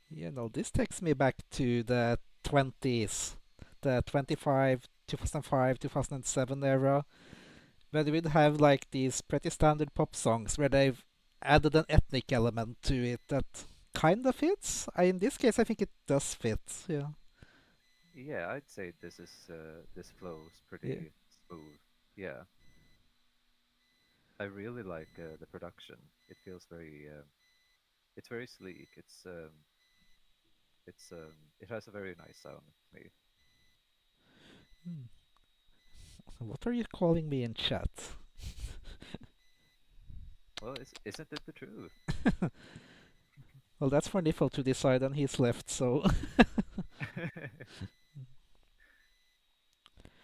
You know, this takes me back to the 20s, the 2005, 2007 era, where they would have like these pretty standard pop songs where they've added an ethnic element to it that kind of fits. In this case, I think it does fit. Yeah, Yeah, I'd say this flows yeah. pretty smooth. Yeah, I really like the production. It feels it's very sleek. It has a very nice sound to me. Hmm. What are you calling me in chat? Well, isn't it the truth? Well, that's for Niffle to decide, and he's left, so.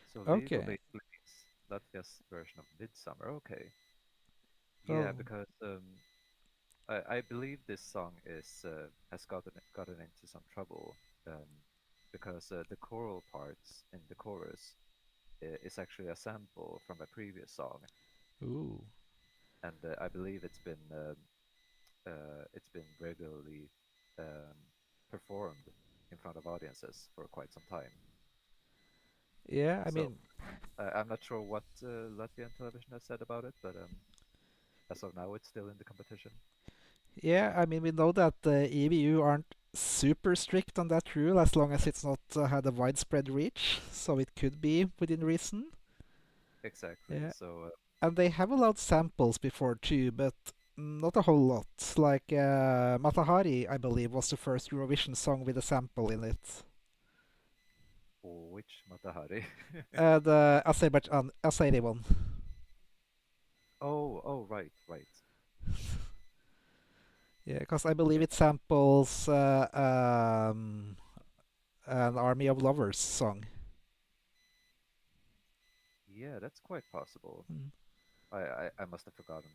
So Vigo Okay. basically means Latvia's version of Midsummer. Okay. Yeah, Oh. because I believe this song is has gotten into some trouble because the choral parts in the chorus is actually a sample from a previous song, Ooh. and I believe it's been regularly um, performed in front of audiences for quite some time. Yeah, I So mean, I'm not sure what Latvian television has said about it, but as of now, it's still in the competition. yeah, I mean, we know that the EBU aren't super strict on that rule as long as it's not had a widespread reach, so it could be within reason. Exactly. Yeah, So and they have allowed samples before too, but not a whole lot. Like Matahari, I believe, was the first Eurovision song with a sample in it. which Matahari? The Azerbaijan Azeri one. Oh, right, right. Yeah, because I believe Yeah, it samples an Army of Lovers song. yeah, that's quite possible. Mm. I must have forgotten.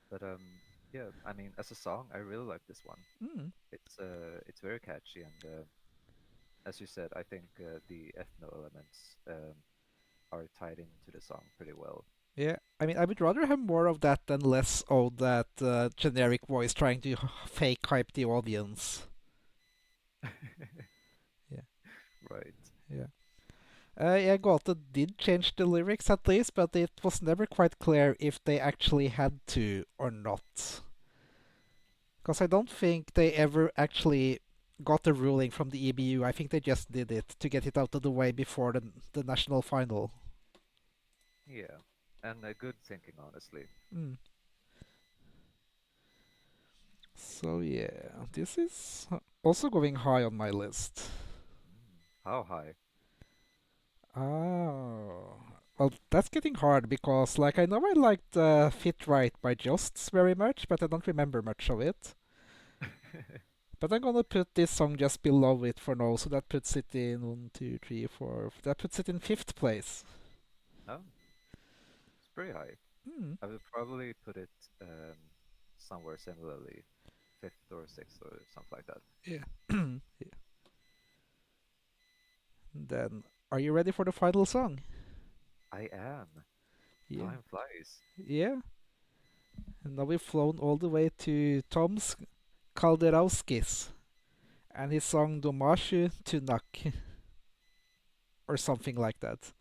But yeah, I mean, as a song, I really like this one. Mm. It's very catchy, and as you said, I think the ethno elements are tied into the song pretty well. Yeah, I mean, I would rather have more of that than less of that generic voice trying to fake hype the audience. Yeah, Right. yeah. Yeah, Goethe did change the lyrics at least, but it was never quite clear if they actually had to or not. Because I don't think they ever actually got a ruling from the EBU. I think they just did it to get it out of the way before the national final. Yeah, and good thinking, honestly. Mm. So yeah, this is also going high on my list. How high? Oh, well, that's getting hard because, like, I know I liked Fit Right by Justs very much, but I don't remember much of it. But I'm gonna put this song just below it for now, so that puts it in one, two, three, four. That puts it in fifth place. Oh, it's pretty high. Hmm. I would probably put it um, somewhere similarly, fifth or sixth or something like that. Yeah. Yeah. Then, are you ready for the final song? I am. Yeah. Time flies. Yeah. And now we've flown all the way to Tom's Kalderauskis and his song Domashu Tunak, or something like that.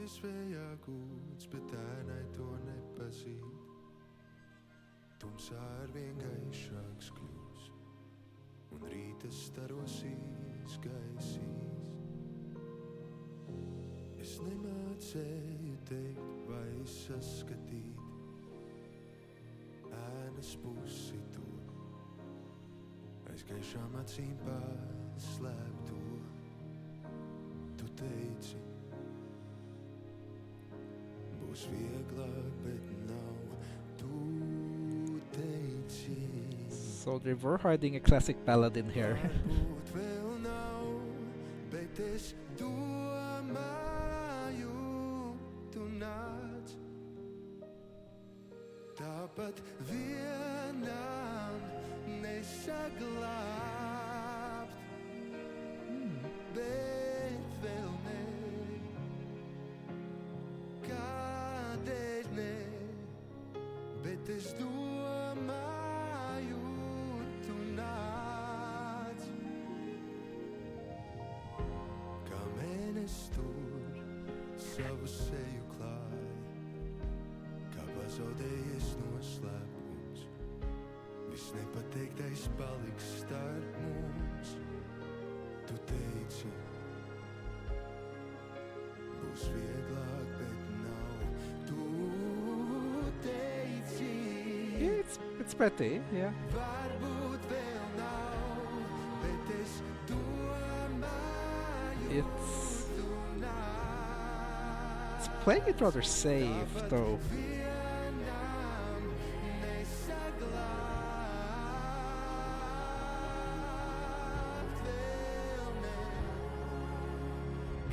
Aizvējāgūts, bet ēnai to nepazīt. Tumsā arvien gaišāks kļūs, un rīta starosīs gaisīs. Es nemācēju teikt vai saskatīt ēnas pusi to, aiz gaišām acīm paslēpto. Tu teici, būs vieglāk, bet nav. Tu teici, So they were hiding a classic ballad in here. varbūt vēl nav, bet es domāju, tu nāc. Tāpat vienam nesaglābt, bet vēl ne. Kādēļ ne? Bet es domāju, tu nāc. seju klāj, kā pazaudējies noslēpums. Viss nepateiktais paliks starp mums. Tu teici, būs vieglāk, bet nav. Tu teici, Yeah, it's pretty. Yeah. varbūt vēl nav, bet es domāju, It's tu nāc. playing it rather safe though. Vienam nesaglābt vēl ne.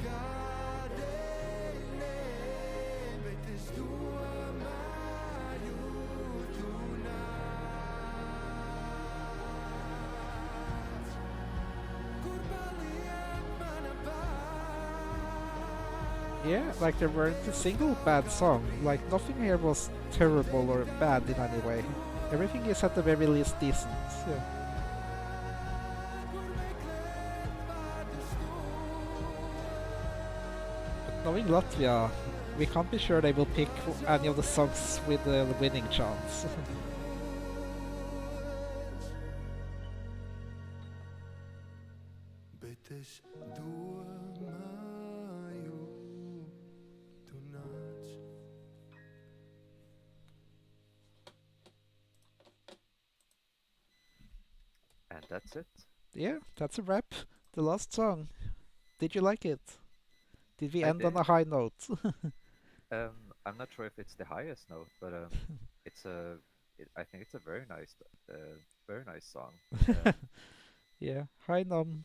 Kādēļ ne, bet es domāju, tu nāc. Kur paliek mana paz? Yeah, like there weren't a single bad song. Like nothing here was terrible or bad in any way. Everything is at the very least decent. Yeah. But knowing Latvia, we can't be sure they will pick any of the songs with the winning chance. Bet es domāju, tu nāc. And that's it. Yeah, that's a wrap. The last song. Did you like it? Did we I end on did. a high note? I'm not sure if it's the highest note, but it's I think it's a very nice song. Um, Yeah, hi Nom.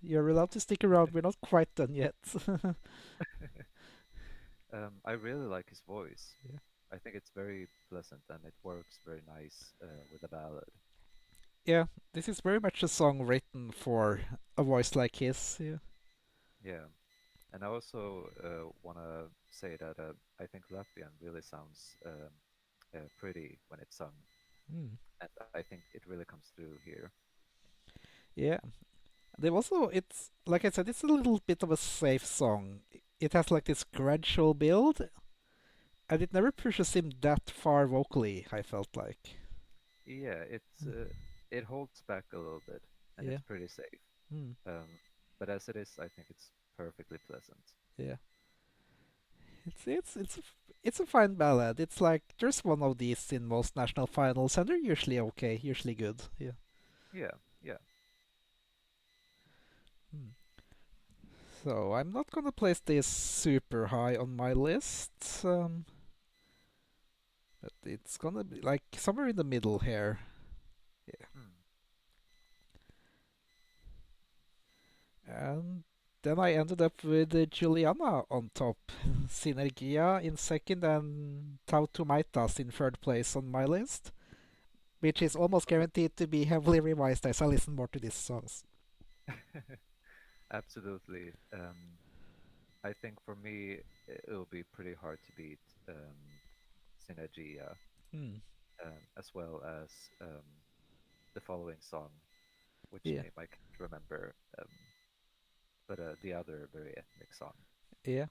You're allowed to stick around. We're not quite done yet. I really like his voice. Yeah. I think it's very pleasant and it works very nice with a ballad. Yeah, this is very much a song written for a voice like his. Yeah. Yeah, and I also want to say that I think Latvian really sounds pretty when it's sung, Mm. and I think it really comes through here. Yeah. They also, it's like I said, it's a little bit of a safe song. It has like this gradual build, and it never pushes him that far vocally, I felt like. Yeah, it holds back a little bit, and Yeah. it's pretty safe. Mm. Um, but as it is, I think it's perfectly pleasant. Yeah. It's a fine ballad. It's like there's one of these in most national finals, and they're usually okay, usually good. Yeah. Yeah, yeah. Hmm. So I'm not gonna place this super high on my list, but it's gonna be like somewhere in the middle here. Yeah. Hmm. And then I ended up with Juliana on top, Synergia in second, and Tautomaitas in third place on my list, which is almost Okay. guaranteed to be heavily revised as I listen more to these songs. Absolutely. I think for me, it'll be pretty hard to beat Synergia, Hmm. as well as the following song, which Yeah, name I can't remember, but the other very ethnic song. yeah.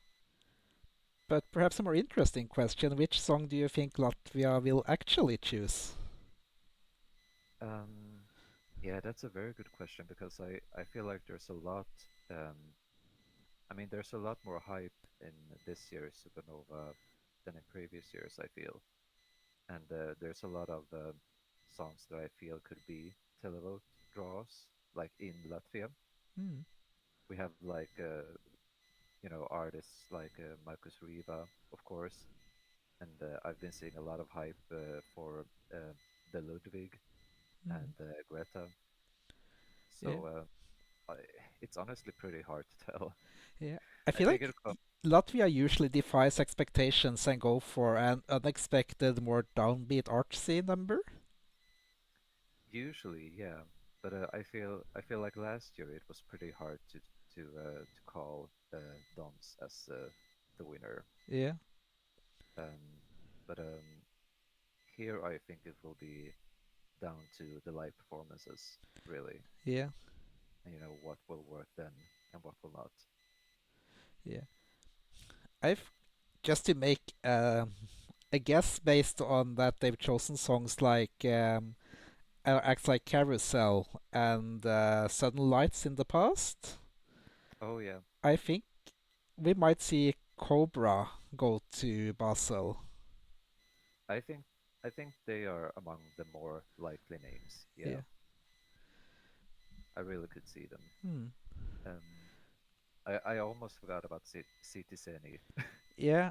But perhaps a more interesting question: which song do you think Latvia will actually choose? Um, yeah, that's a very good question because I feel like there's a lot. Um, I mean, there's a lot more hype in this year's Supernova than in previous years, I feel. And there's a lot of songs that I feel could be televote draws, like in Latvia. Hmm. We have like artists like Marcus Riva, of course, and I've been seeing a lot of hype for the Ludwig Hmm. and Greta. Yeah, So it's honestly pretty hard to tell. yeah. I I feel think like it'll come Latvia usually defies expectations and go for an unexpected, more downbeat artsy number. usually, yeah, but I feel like last year it was pretty hard to call Dons as the winner. Yeah, Um, but here I think it will be down to the live performances, really, yeah, and what will work then and what will not. yeah. I've just to make a guess based on that they've chosen songs like acts like Carousel and Sudden Lights in the past. Oh yeah, I think we might see Cobra go to Basel. I think I think they are among the more likely names. Yeah, Yeah. I really could see them. Hmm. Um, I almost forgot about Citizeni. Yeah.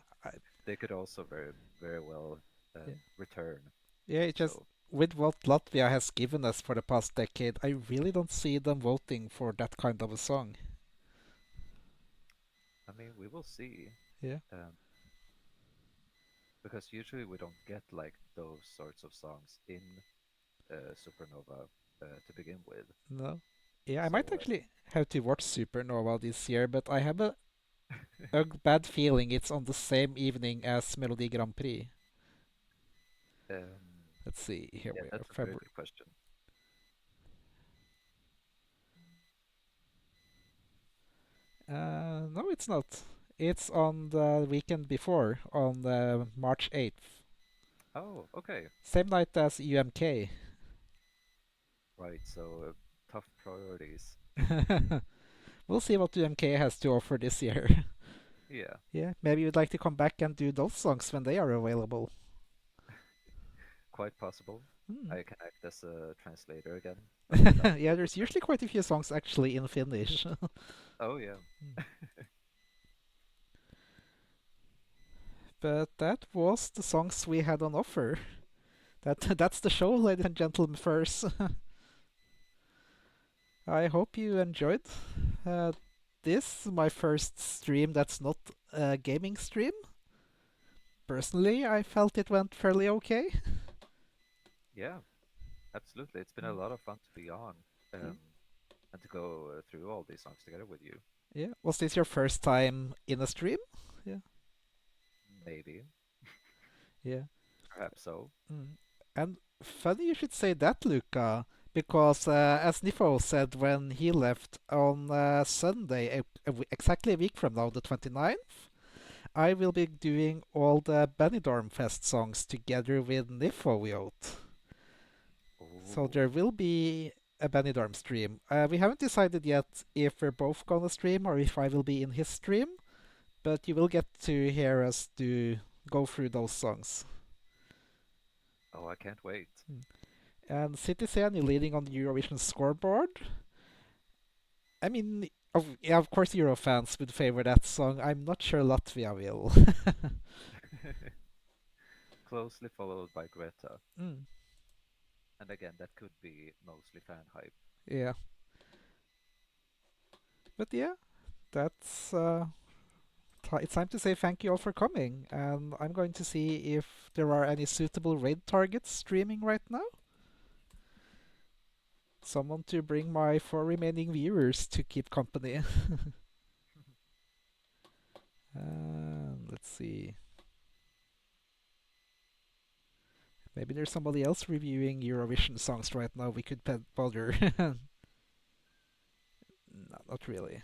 They could also very well Yeah. return. Yeah. It just So with what Latvia has given us for the past decade, I really don't see them voting for that kind of a song. I mean, we will see. Yeah. Um, because usually we don't get like those sorts of songs in Supernova to begin with. No. Yeah, I might So actually have to watch Supernova this year, but I have a bad feeling it's on the same evening as Melodi Grand Prix. Let's see, here yeah, we are, that's a very February. good question. No, it's not. It's on the weekend before, on March 8th. Oh, okay, Same night as UMK. right. So tough priorities. We'll see what UMK has to offer this year. Yeah, Yeah, maybe you'd like to come back and do those songs when they are available. quite possible. Hmm. I can act as a translator again. I mean, that Yeah, would be there's great. usually quite a few songs actually in Finnish. Oh yeah. But that was the songs we had on offer. That's the show, ladies and gentlemen. First, I hope you enjoyed uh, this. My first stream that's not a gaming stream. Personally, I felt it went fairly okay. Yeah, absolutely. It's been a Mm. lot of fun to be on Yeah, and to go through all these songs together with you. yeah. Was this your first time in a stream? Yeah, Maybe, yeah. perhaps so. Mm. And funny you should say that, Luca, because as Nifo said when he left on Sunday, exactly a week from now, the 29th, I will be doing all the Benidorm Fest songs together with Nifo. So Oh, there will be a Benidorm stream. We haven't decided yet if we're both gonna stream or if I will be in his stream, but you will get to hear us do go through those songs. oh, I can't wait. Mm. And Citizen, you're leading on the Eurovision scoreboard. I mean, yeah, of course Euro fans would favor that song. I'm not sure Latvia will. Closely followed by Greta. Mm, And again, that could be mostly fan hype. yeah, but yeah, that's it's time to say thank you all for coming, and I'm going to see if there are any suitable raid targets streaming right now. Someone to bring my four remaining viewers to keep company. Let's see. Maybe there's somebody else reviewing Eurovision songs right now we could bother. No, not really.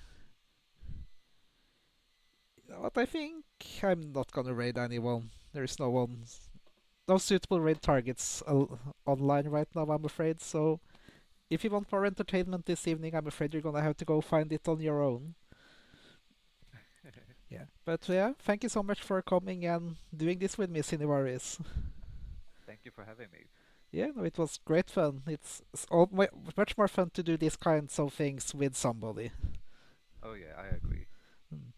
You know what? I think I'm not gonna raid anyone. There's no suitable raid targets online right now, I'm afraid. So if you want more entertainment this evening, I'm afraid you're gonna have to go find it on your own. Yeah. But yeah, thank you so much for coming and doing this with me, Sinivaris. Thank you for having me. Yeah, no, it was great fun. Much more fun to do these kinds of things with somebody. Oh yeah, I agree. Mm.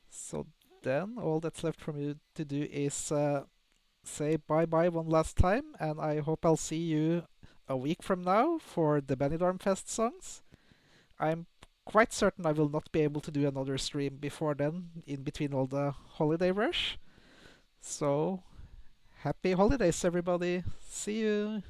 So then, all that's left for me to do is say bye bye one last time, and I hope I'll see you a week from now for the Benidorm Fest songs. I'm quite certain I will not be able to do another stream before then, in between all the holiday rush. So, happy holidays, everybody. See you.